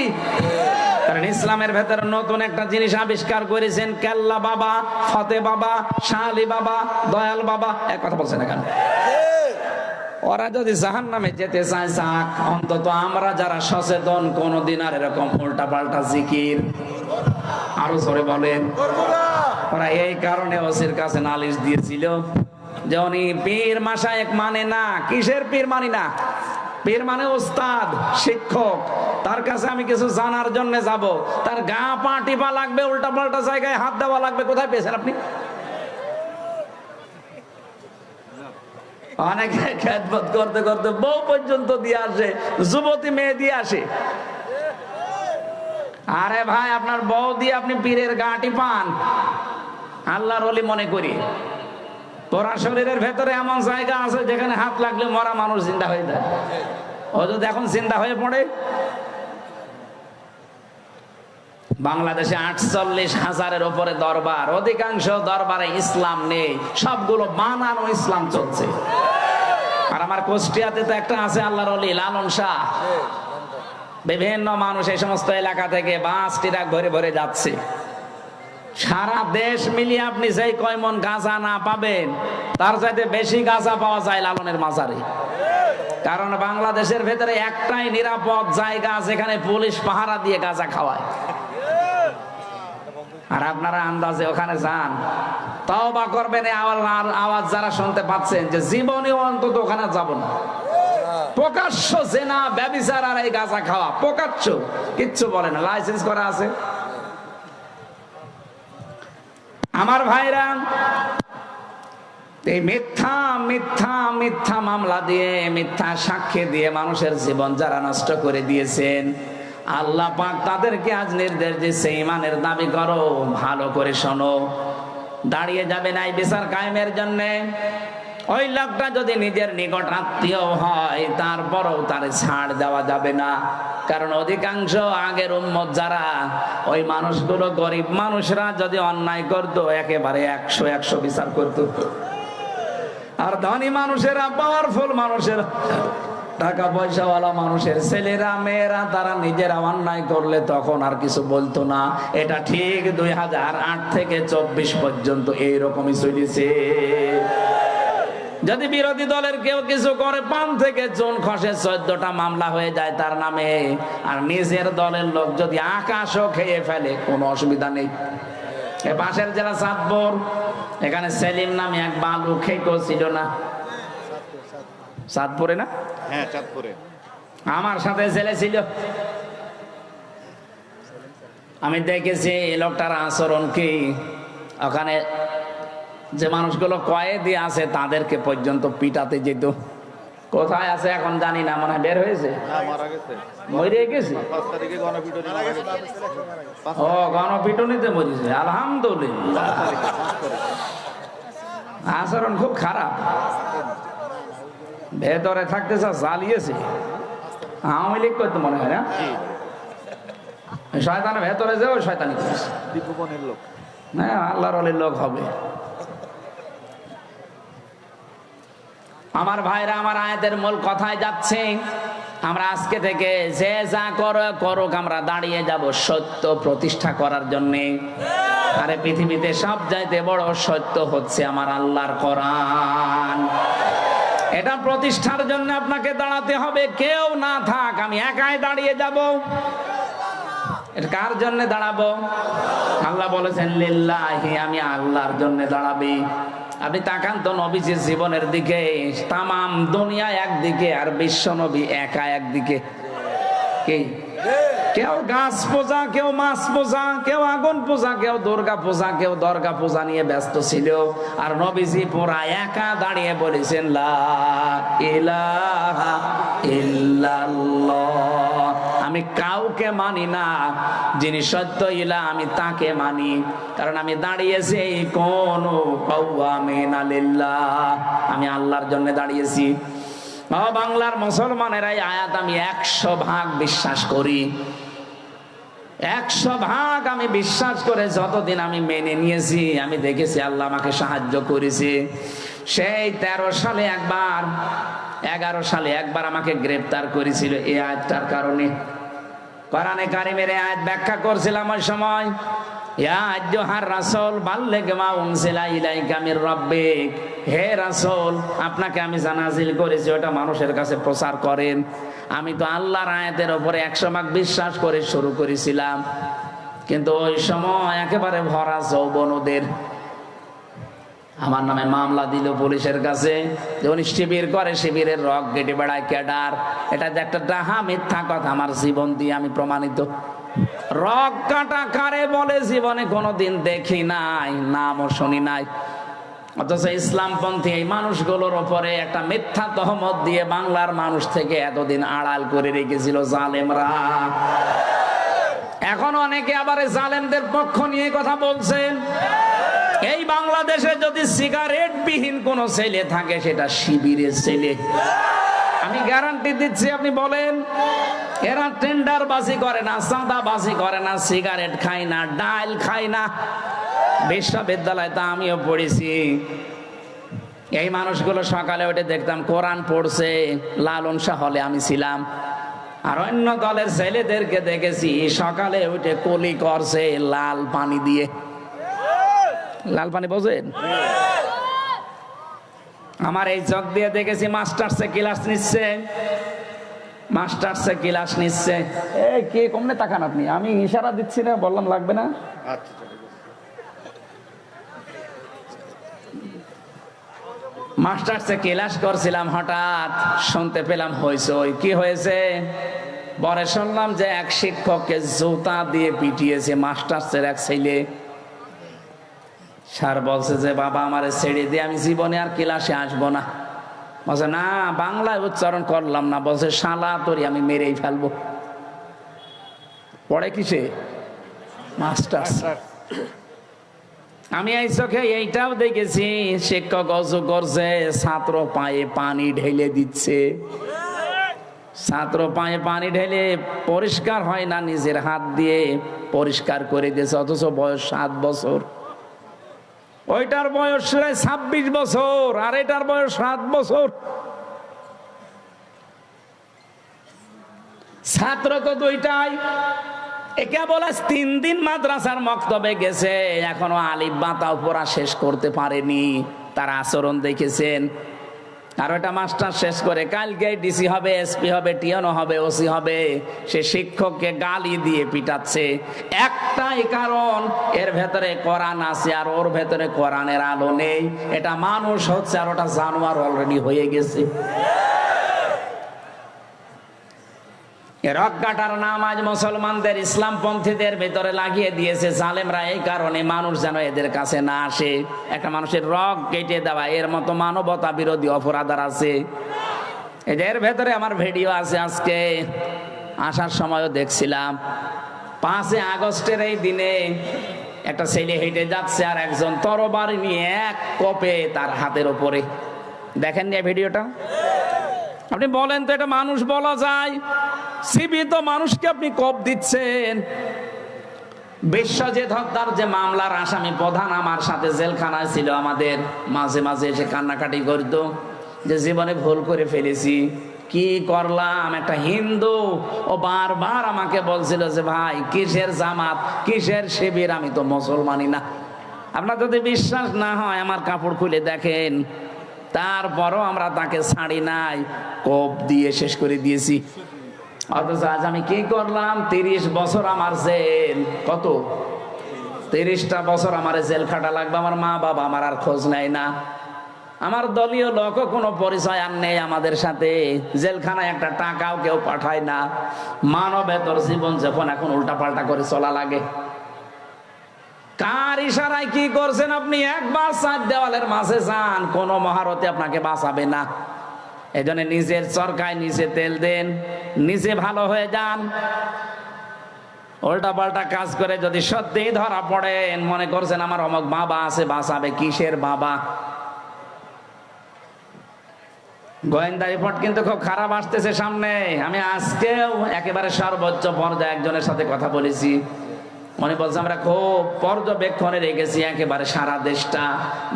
কারণ ইসলামের ভেতরে নতুন একটা জিনিস আবিষ্কার করেছেন, কেল্লা বাবা, ফতে বাবা, শালি বাবা, দয়াল বাবা। এক কথা বলছেন না কেন? ওরা যদি জাহান্নামে যেতে চায় যাক, অন্তত আমরা যারা সচেতন কোনদিন আর এরকম উল্টা পাল্টা জিকির, আরো জোরে বলেন, ওরা এই কারণে ওসির কাছে নালিশ দিয়েছিল যে উনি পীর মাশায়েখ মানে না। কিসের পীর মানি না? পীর মানে ওস্তাদ, শিক্ষক। তার কাছে আমি কিছু জানার জন্য যাব, তার গা পা টিপা লাগবে, উল্টা পাল্টা জায়গায় হাত দেওয়া লাগবে। কোথায় পেয়েছেন আপনি? অনেকে খেদমত করতে করতে বউ পর্যন্ত দিয়ে আসে, যুবতী মেয়ে দিয়ে আসে। আরে ভাই, আপনার বউ দিয়ে আপনি পীরের গা টিপান? আল্লাহর ওলি মনে করি। পোড়া শরীরের ভেতরে এমন জায়গা আছে যেখানে হাত লাগলে মরা মানুষ জিন্দা হয়ে যায়। ও যদি এখন জিন্দা হয়ে পড়ে। বাংলাদেশে 48,000-এর উপরে দরবার, অধিকাংশ দরবারে ইসলাম নেই, সবগুলো বানানো ইসলাম চলছে। আর আমার কুষ্টিয়াতে তো একটা আছে আল্লাহর ওলি লালন শাহ, বিভিন্ন মানুষ এই সমস্ত এলাকা থেকে বাস ট্রাক ভরে ভরে যাচ্ছে। সারা দেশ মিলিয়ে আপনি যেই কয় মন গাঁজা না পাবেন, তার চাইতে বেশি গাঁজা পাওয়া যায় লালনের মাজারে। কারণ বাংলাদেশের ভেতরে একটাই নিরাপদ জায়গা যেখানে পুলিশ পাহারা দিয়ে গাঁজা খাওয়ায়। আর আপনারা আন্দাজে ওখানে যান, তওবা করবেন। আওয়াজ যারা শুনতে পাচ্ছেন যে জীবনেও অন্তত ওখানে যাব না। প্রকাশ্য জেনা, ব্যভিচার আর এই গাঁজা খাওয়া প্রকাশ্য, কিচ্ছু বলে না, লাইসেন্স করা আছে। আমার ভাইরা, এই মিথ্যা মিথ্যা মিথ্যা মামলা দিয়ে, মিথ্যা সাক্ষী দিয়ে মানুষের জীবন যারা নষ্ট করে দিয়েছেন, আল্লাহ পাক তাদেরকে আজ নির্দেশ দিচ্ছে, ঈমানের দাবি করো, ভালো করে শোনো। দাঁড়িয়ে যাবে না এই বিচার কায়েমের জন্য। ওই লোকটা যদি নিজের নিকট আত্মীয় হয়, তারপরও তার ছাড় দেওয়া যাবে না। কারণ অধিকাংশ আগের উম্মত যারা, ওই মানুষগুলো গরিব মানুষরা যদি অন্যায় করতো, একেবারে 100 বিচার করতো। আর ধনী মানুষেরা, পাওয়ারফুল মানুষেরা, টাকা পয়সাওয়ালা মানুষের ছেলেরা মেয়েরা, তারা নিজেরা অন্যায় করলে তখন আর কিছু বলতো না। এটা ঠিক 2008 থেকে 24 পর্যন্ত এইরকমই চলেছে। যদি বিরোধী দলের কেউ কিছু করে, 5 থেকে চুন খসে 14টা মামলা হয়ে যায় তার নামে। আর নিজের দলের লোক যদি আকাশও খেয়ে ফেলে, কোনো অসুবিধা নেই। এ পাশের জেলা চাঁদপুর, এখানে সেলিম নামে এক বালু খেকো ছিল না? চাঁদপুরে না? হ্যাঁ, চাঁদপুরে। আমার সাথে ছেলে ছিল। আমি দেখেছি এই লোকটার আচরণ কি। ওখানে যে মানুষগুলো কয়েদি আছে তাদেরকে পর্যন্ত পিটাতে যেত। কোথায় আছে এখন জানি না, মনে হয় বের হয়েছে, মরে গেছে। ও, গণপিটুনিতে মরেছে, আলহামদুলিল্লাহ। আচরণ খুব খারাপ, ভেতরে থাকতে জ্বালিয়েছে। আওয়ামী লীগ করতে মনে হয় না, শয়তানের ভেতরে যে ওই শয়তানি করেছে। লোক, হ্যাঁ, আল্লাহর ওলির লোক হবে। আমার ভাইরা, আমার আয়াতের মূল কথায় যাচ্ছে, আমরা আজকে থেকে যে যা করুক, আমরা দাঁড়িয়ে যাব সত্য প্রতিষ্ঠা করার জন্যে। আরে পৃথিবীতে সব চাইতে বড় সত্য হচ্ছে আমার আল্লাহর কোরআন। এটা প্রতিষ্ঠার জন্য আপনাকে দাঁড়াতে হবে। কেউ না থাক, আমি একাই দাঁড়িয়ে যাব। এটা কার জন্য দাঁড়াবো? আল্লাহ বলেছেন লিল্লাহি, আমি আল্লাহর জন্য দাঁড়াবি। আপনি তাকান তো নবীজির জীবনের দিকে, তামাম দুনিয়া একদিকে আর বিশ্ব নবী একা একদিকে। কি? কেউ গাছ পূজা, কেউ মাছ পূজা, কেউ আগুন পূজা, কেউ দুর্গা পূজা, কেউ দর্গা পূজা নিয়ে ব্যস্ত ছিল। আর নবীজি পুরা একা দাঁড়িয়ে বলেছেন লা ইলাহা ইল্লাল্লাহ, আমি কাউকে মানি না, যিনি সত্য ইলাহ আমি তাকে মানি। কারণ আমি দাঁড়িয়েছি কোন কাওয়ামিনা লিল্লাহ, আমি আল্লাহর জন্য দাঁড়িয়েছি। বাংলার মুসলমানেরা এই আয়াত আমি 100% বিশ্বাস করি। 100% আমি বিশ্বাস করে যতদিন আমি মেনে নিয়েছি, আমি দেখেছি আল্লাহ আমাকে সাহায্য করেছে। সেই 13 সালে একবার, 11 সালে একবার আমাকে গ্রেফতার করেছিল এই আয়াতটার কারণে। কোরআনে কারিমের আয়াত ব্যাখ্যা করছিলাম ওই সময়। ইয়া আইয়ুহার রাসূল বাল্লিগ মা উনজিলা ইলাইকা মির রাব্বিক, হে রাসূল, আপনাকে আমি যা নাযিল করেছি ওটা মানুষের কাছে প্রচার করেন। আমি তো আল্লাহর আয়াতের উপরে 100% বিশ্বাস করে শুরু করেছিলাম, কিন্তু ওই সময় একেবারে ভরা যৌবন ওদের। আমার নামে মামলা দিল পুলিশের কাছে যে উনি শিবির করে, শিবিরের রক কেটে বেড়ায় ক্যাডার। এটা যে একটা ডাহা মিথ্যা কথা, আমার জীবন দিয়ে আমি প্রমাণিত। রক কাটা কারে বলে জীবনে কোনোদিন দেখি নাই, নামও শুনি নাই। অথচ ইসলামপন্থী এই মানুষগুলোর ওপরে একটা মিথ্যা তহমত দিয়ে বাংলার মানুষ থেকে এতদিন আড়াল করে রেখেছিল জালেমরা। এখন অনেকে আবার জালেমদের পক্ষ নিয়ে কথা বলছেন। এই বাংলাদেশে যদি সিগারেট বিহীন কোন ছেলে থাকে সেটা শিবিরের ছেলে। আমি গ্যারান্টি দিচ্ছি, আপনি বলেন। এরা টেন্ডার বাজি করে না, চাঁদা বাজি করে না, সিগারেট খায় না, ডাল খায় না। বিশ্ববিদ্যালয়ে তা আমিও পড়েছি। এই মানুষগুলো সকালে উঠে দেখতাম কোরআন পড়ছে, লালন শাহ হলে আমি ছিলাম। আর অন্য দলের ছেলেদেরকে দেখেছি সকালে উঠে কলি করছে লাল পানি দিয়ে। লাল পানি বোঝেন? আমার এই চোখ দিয়ে দেখেছি মাস্টার্সে ক্লাস নিচ্ছে, মাস্টার্সে ক্লাস নিচ্ছে। এই কে কমনে তাকান আপনি? আমি ইশারা দিচ্ছি না, বললাম লাগবে না। মাস্টার্সে ক্লাস করছিলাম, হঠাৎ শুনতে পেলাম হইচই। কি হয়েছে? পরে শুনলাম যে এক শিক্ষককে জুতা দিয়ে পিটিয়েছে মাস্টার্সের এক ছেলে। স্যার বলছে যে বাবা আমারে ছেড়ে দিয়ে, আমি জীবনে আর ক্লাসে আসবো না। বলছে না, বাংলায় উচ্চারণ করলাম না। বলছে শালা তোরে আমি মেরেই ফেলবো। পড়ে কিসে? মাস্টার্স। আমি এই চোখে এইটাও দেখেছি, শিক্ষক অজু করছে, ছাত্র পায়ে পানি ঢেলে দিচ্ছে। ছাত্র পায়ে পানি ঢেলে পরিষ্কার হয় না, নিজের হাত দিয়ে পরিষ্কার করে দিয়েছে, অথচ বয়স 7 বছর। ওইটার বয়স 26 বছর আর এটার বয়স 7 বছর। ছাত্র তো দুইটাই। একে বলে 3 দিন মাদ্রাসার মক্তবে গেছে, এখনো আলিফ বাতাও পড়া শেষ করতে পারেনি। তার আচরণ দেখেছেন। আর ওটা মাস্টার শেষ করে কালকে ডিসি হবে, এসপি হবে, টিএনও হবে, ওসি হবে। সে শিক্ষককে গালি দিয়ে পিটাচ্ছে। একটাই কারণ, এর ভেতরে কোরআন আছে আর ওর ভেতরে কোরআনের আলো নেই। এটা মানুষ হচ্ছে আর ওটা জানোয়ার অলরেডি হয়ে গেছে। রক কাটার নাম আজ মুসলমানদের, ইসলামপন্থীদের ভেতরে লাগিয়ে দিয়েছে জালেমরা। এই কারণে মানুষ যেন এদের কাছে না আসে। একটা মানুষের রক কেটে দেওয়া, এর মতো মানবতা বিরোধী অপরাধ আছে। এদের ভেতরে আমার ভিডিও আছে। আজকে আসার সময়ও দেখছিলাম। 5 আগস্টের এই দিনে একটা ছেলে হেঁটে যাচ্ছে আর একজন তরবারি নিয়ে এক কোপে তার হাতের ওপরে। দেখেন নি ভিডিওটা? আপনি বলেন তো এটা মানুষ বলা যায়? জীবিত মানুষকে আপনি কোপ দিচ্ছেন। বিশ্বজিৎ হত্যার যে মামলার আসামি প্রধান আমার সাথে জেলখানায় ছিল, আমাদের মাঝে মাঝে এসে কান্নাকাটি করতো যে জীবনে ভুল করে ফেলেছি, কি করলাম। একটা হিন্দু ও বারবার আমাকে বলছিল যে ভাই কিসের জামাত, কিসের শিবির, আমি তো মুসলমানই না। আপনার যদি বিশ্বাস না হয় আমার কাপড় খুলে দেখেন। তারপরও আমরা তাকে ছাড়ি নাই, কোপ দিয়ে শেষ করে দিয়েছি। অথচ আজ আমি কি করলাম? 30 বছর আমার জেল। কত? 30টা বছর আমার জেল খাটা লাগবে। আমার মা বাবা আমার আর খোঁজ নেয় না। আমার দলীয় লোকও কোনো পরিচয় আর নেই আমাদের সাথে। জেলখানায় একটা টাকাও কেউ পাঠায় না। মানবেতর জীবন যখন এখন উল্টাপাল্টা করে চলা লাগে। কার ইশারায় কি করছেন আপনি? একবার 4 দেওয়ালের মাঝে যান, কোন মহারথী আপনাকে বাঁচাবে না। এই জন্য নিজের চরকায় নিজে তেল দেন, নিজে ভালো হয়ে যান। উল্টা পাল্টা কাজ করে যদি সত্যি ধরা পড়েন, মনে করছেন আমার অমুক বাবা আছে, বাঁচাবে। কিসের বাবা? গোয়েন্দা রিপোর্ট কিন্তু খুব খারাপ আসতেছে সামনে। আমি আজকেও একেবারে সর্বোচ্চ পর্যায়ে একজনের সাথে কথা বলেছি। মনে বলছে আমরা খুব পর্যবেক্ষণে রেখেছি একেবারে সারা দেশটা,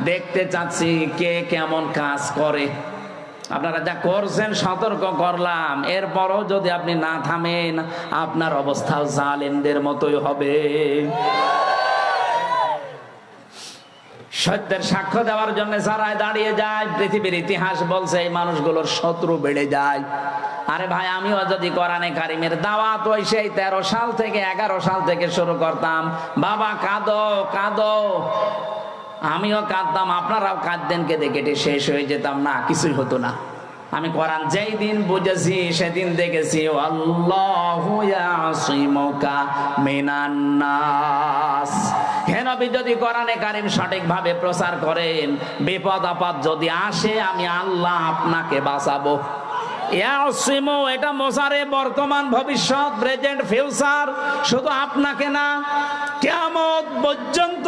দেখতে চাচ্ছি কে কেমন কাজ করে। আপনারা যা করছেন সতর্ক করলাম, এরপরও যদি আপনি না থামেন আপনার অবস্থাও জালেমদের মতোই হবে। সত্যের সাক্ষ্য দেওয়ার জন্য যারাই দাঁড়িয়ে যায়, পৃথিবীর ইতিহাস বলছে এই মানুষগুলোর শত্রু বেড়ে যায়। আরে ভাই, আমিও যদি কোরআনে কারিমের দাওয়াত ওই সেই 13 সাল থেকে 11 সাল থেকে শুরু করতাম, বাবা কাঁদো কাঁদো, আমিও কাঁদতাম, আপনারাও কাঁদতেন, কেঁদে কেটে শেষ হয়ে যেতাম না, কিছুই হতো না। আমি কোরআন যেই দিন বুঝেছি সেদিন দেখেছি আল্লাহু ইয়াসিমুকা মিনান নাস। হে নবী, যদি কোরআনে কারিম সঠিকভাবে প্রচার করেন, বিপদ আপদ যদি আসে আমি আল্লাহ আপনাকে বাঁচাবো। ইয়াসিমু এটা মোসারে, বর্তমান ভবিষ্যৎ, প্রেজেন্ট ফিউচার, শুধু আপনাকে না, কিয়ামত পর্যন্ত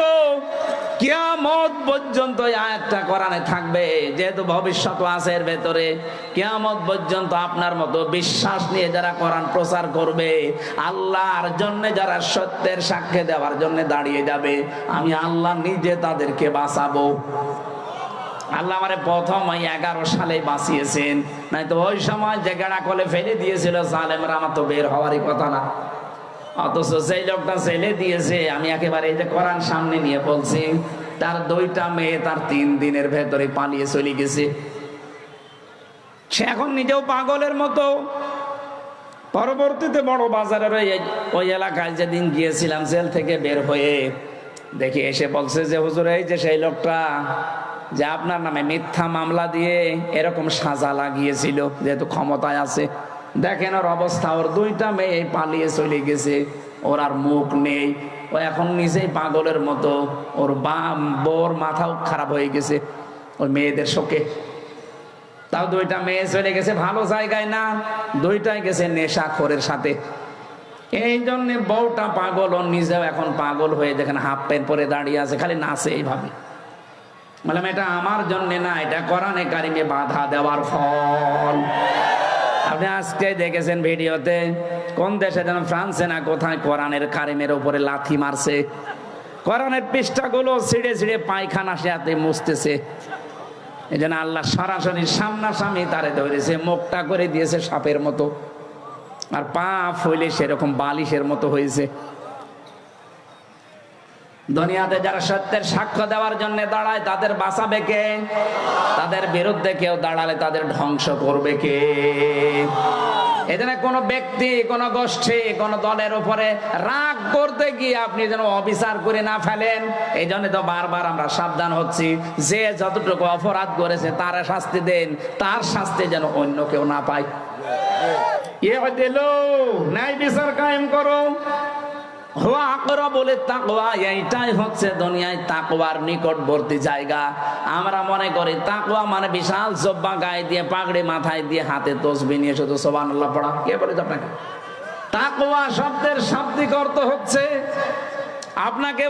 কিয়ামত পর্যন্ত এই আয়াতটা কোরআনে থাকবে, যেহেতু ভবিষ্যৎ আছে এর ভেতরে। কিয়ামত পর্যন্ত আপনার মতো বিশ্বাস নিয়ে যারা কোরআন প্রচার করবে, আল্লাহর জন্য যারা সত্যের সাক্ষ্য দেওয়ার জন্য দাঁড়িয়ে যাবে, আমি আল্লাহ নিজে তাদেরকে বাঁচাবো। আল্লাহ আমারে প্রথম ওই 11 সালে বাঁচিয়েছেন, নাই তো ওই সময় যে গেড়া কলে ফেলে দিয়েছিল জালেমরা, আমার তো বের হওয়ারই কথা না। অথচ সেই লোকটা ছেলে দিয়েছে, আমি একেবারে এই যে কোরআন সামনে নিয়ে বলছি, তার 2টা মেয়ে তার 3 দিনের ভেতরে পালিয়ে চলে গেছে। সে এখন নিজেও পাগলের মতো। পরবর্তীতে বড় বাজারের ওই এলাকায় যেদিন গিয়েছিলাম জেল থেকে বের হয়ে, দেখি এসে বলছে যে হুজুর, এই যে সেই লোকটা যে আপনার নামে মিথ্যা মামলা দিয়ে এরকম সাজা লাগিয়েছিল, যেহেতু ক্ষমতায় আছে, দেখেন ওর অবস্থা, ওর 2টা মেয়ে পালিয়ে চলে গেছে, ওর আর মুখ নেই, ও এখন নিজেই পাগলের মতো, ওর বউর মাথাও খারাপ হয়ে গেছে ওই মেয়েদের শোকে। তাও 2টা মেয়ে চলে গেছে ভালো জায়গায় না, 2টাই গেছে নেশাখোরের সাথে। এই জন্য বউটা পাগল, ও নিজেও এখন পাগল হয়ে দেখেন হাফ প্যান্ট পরে দাঁড়িয়ে আছে, খালি নাচে এইভাবে। বললাম এটা আমার জন্য না, এটা কোরআনে কারিমে বাধা দেওয়ার ফল। আপনি আজকে দেখেছেন ভিডিওতে কোন দেশে যেন ফ্রান্সে না কোথায় কোরআনের কারিমের উপরে লাথি মারছে, কোরআনের পৃষ্ঠাগুলো ছিঁড়ে ছিঁড়ে পায়খানা সে হাতে মুছতেছে। এই জন্য আল্লাহ সরাসরি সামনাসামনি তারে ধরেছে, মুখটা করে দিয়েছে সাপের মতো, আর পা ফইলে সেরকম বালিশের মতো হয়েছে। দুনিয়াতে যারা সত্যের সাক্ষ্য দেওয়ার জন্য দাঁড়ায় তাদের বাঁচাবে কে? তাদের বিরুদ্ধে কেউ দাঁড়ালে তাদের ধ্বংস করবে কে? এখানে কোন ব্যক্তি, কোন গোষ্ঠী, কোন দলের উপরে রাগ করতে গিয়ে আপনি যেন অবিচার করে না ফেলেন। এই জন্য তো বারবার আমরা সাবধান হচ্ছি, যে যতটুকু অপরাধ করেছে তার শাস্তি দেন, তার শাস্তি যেন অন্য কেউ না পায়। ন্যায় বিচার কায়েম করো। এইটাই হচ্ছে দুনিয়ায় তাকওয়ার নিকটবর্তী জায়গা। আমরা মনে করি তাকওয়া মানে বিশাল জব্বা গায়ে দিয়ে, পাগড়ি মাথায় দিয়ে, হাতে তসবিহ নিয়ে শুধু সুবহানাল্লাহ পড়া। কে বলে আপনাকে? তাকওয়া শব্দের শাব্দিক অর্থ হচ্ছে আপনাকে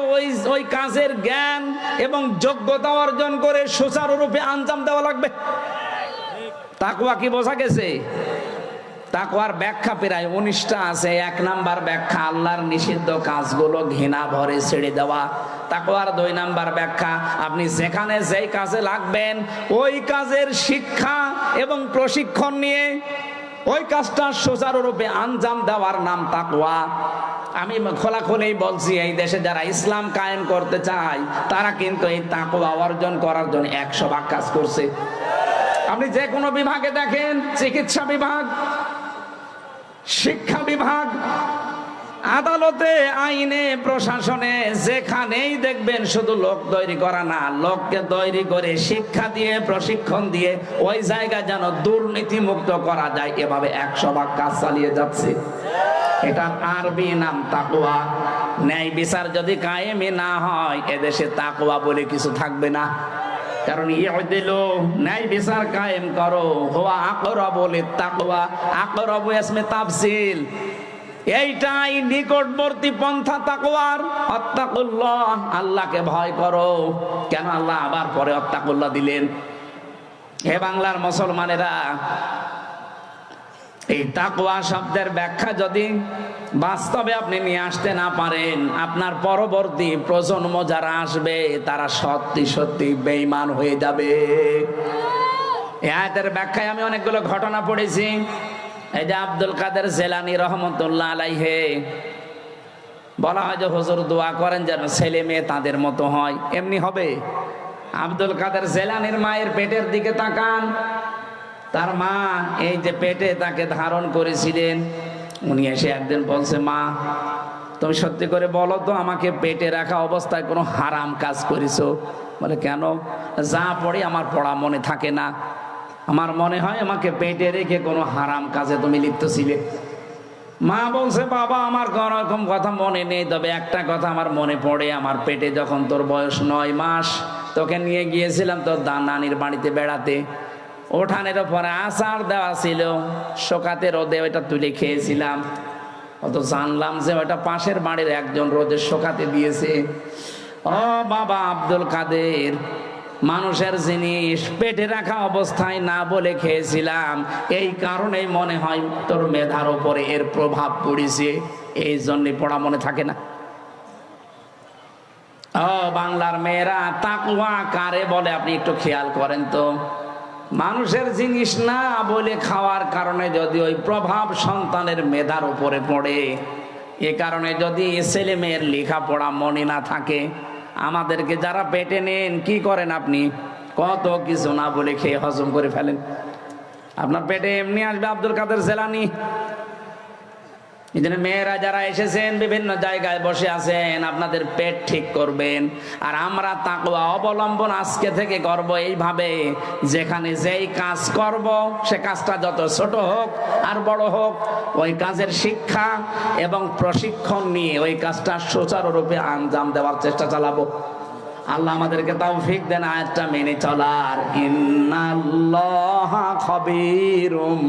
ওই কাজের জ্ঞান এবং যোগ্যতা অর্জন করে সুচারুরূপে আঞ্জাম দেওয়া লাগবে। তাকওয়া কি বোঝা গেছে? তাকওয়ার ব্যাখ্যা প্রায় 19টা আছে। 1 নাম্বার ব্যাখ্যা আল্লাহর নিষিদ্ধ কাজগুলো ঘৃণা ভরে ছেড়ে দেওয়া। তাকওয়ার 2 নাম্বার ব্যাখ্যা আপনি যেখানে যেই কাজে লাগবেন ওই কাজের শিক্ষা এবং প্রশিক্ষণ নিয়ে ওই কাজটা সুচারুরূপে আঞ্জাম দেওয়ার নাম তাকওয়া। আমি খোলাখুলি বলছি, এই দেশে যারা ইসলাম কায়েম করতে চায় তারা কিন্তু এই তাকওয়া অর্জন করার জন্য 100 ভাগ কাজ করছে। আপনি যে কোনো বিভাগে দেখেন, চিকিৎসা বিভাগ, শিক্ষা বিভাগ, আদালতে, আইনে, প্রশাসনে, যেখানেই দেখবেন শুধু লোক তৈরি করা না, লোককে তৈরি করে শিক্ষা দিয়ে, প্রশিক্ষণ দিয়ে ওই জায়গা যেন দুর্নীতি মুক্ত করা যায়, এভাবে 100 ভাগ কাজ চালিয়ে যাচ্ছে। এটা আরবি নাম তাকওয়া। ন্যায় বিচার যদি কায়েমে না হয় এদেশে তাকওয়া বলে কিছু থাকবে না। কারণ ইউদিলু, ন্যায় বিচার কায়েম করো, হুয়া আকরাবু লিত্তাকওয়া। আকরাবু ইসমে তাফসিল, এইটাই নিকটবর্তী পন্থা তাকওয়ার। আত্তাকুল্লাহ, আল্লাহকে ভয় করো। কেন আল্লাহ আবার পরে আত্তাকুল্লাহ দিলেন? হে বাংলার মুসলমানেরা, এই তাকওয়া শব্দের ব্যাখ্যা যদি বাস্তবে আপনি নিয়ে আসতে না পারেন, আপনার পরবর্তী প্রজন্ম যারা আসবে তারা সত্যি সত্যি বেঈমান হয়ে যাবে। এই আয়াতের ব্যাখ্যায় আমি অনেকগুলো ঘটনা পড়েছি। এই যে আব্দুল কাদের জেলানী রহমতুল্লাহ আলাইহে বলা হয় যে হুজুর দোয়া করেন যেন ছেলে মেয়ে তাদের মতো হয়। এমনি হবে? আব্দুল কাদের জেলানীর মায়ের পেটের দিকে তাকান। তার মা এই যে পেটে তাকে ধারণ করেছিলেন, উনি এসে একদিন বলছে, মা তুমি সত্যি করে বলো তো, আমাকে পেটে রাখা অবস্থায় কোনো হারাম কাজ করেছো? বলে কেন? যা পড়ি আমার পড়া মনে থাকে না, আমার মনে হয় আমাকে পেটে রেখে কোনো হারাম কাজে তুমি লিপ্ত ছিলে। মা বলছে, বাবা আমার কোনো রকম কথা মনে নেই, তবে একটা কথা আমার মনে পড়ে। আমার পেটে যখন তোর বয়স 9 মাস, তোকে নিয়ে গিয়েছিলাম তোর নানির বাড়িতে বেড়াতে। ওঠানের ওপরে আচার দেওয়া ছিল, শোকাতে রোদে ওইটা তুলে খেয়েছিলাম। অত জানলাম যে ওইটা পাশের বাড়ির একজন রোদে শোকাতে দিয়েছে। ও বাবা আব্দুল কাদের, মানুষের জিনিস পেটে রাখা অবস্থায় না বলে খেয়েছিলাম, এই কারণেই মনে হয় তোর মেধার উপরে এর প্রভাব পড়েছে, এই জন্য পড়া মনে থাকে না। ও বাংলার মেয়েরা, তাকওয়া কারে বলে আপনি একটু খেয়াল করেন তো। মানুষের জিনিস না বলে খাওয়ার কারণে যদি ওই প্রভাব সন্তানের মেধার উপরে পড়ে, এ কারণে যদি ছেলে মেয়ের লেখাপড়া মনে না থাকে, আমাদেরকে যারা পেটে নেন কি করেন আপনি? কত কিছু না বলে খেয়ে হজম করে ফেলেন। আপনার পেটে এমনি আসবে আব্দুল কাদের জেলানি। এই জন্য মেয়েরা যারা এসেছেন বিভিন্ন জায়গায় বসে আছেন, আপনাদের পেট ঠিক করবেন। আর আমরা তাকওয়া অবলম্বন আজকে থেকে করব এইভাবে, যেখানে যেই কাজ করব সে কাজটা যত ছোট হোক আর বড় হোক, ওই কাজের শিক্ষা এবং প্রশিক্ষণ নিয়ে ওই কাজটা সুচারুরূপে আঞ্জাম দেওয়ার চেষ্টা চালাবো। আল্লাহ আমাদেরকে তৌফিক দেন আয়াতটা মেনে চলার। ইন্নাল্লাহা খাবীরুম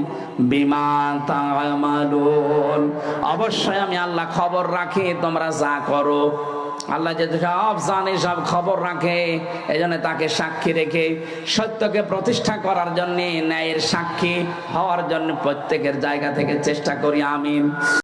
বিমা তা'মালুন, অবশ্যই আমি আল্লাহ খবর রাখি তোমরা যা করো। আল্লাহ যে সব জানে, সব খবর রাখে, এই জন্য তাকে সাক্ষী রেখে সত্যকে প্রতিষ্ঠা করার জন্য, ন্যায়ের সাক্ষী হওয়ার জন্য প্রত্যেকের জায়গা থেকে চেষ্টা করি। আমিন।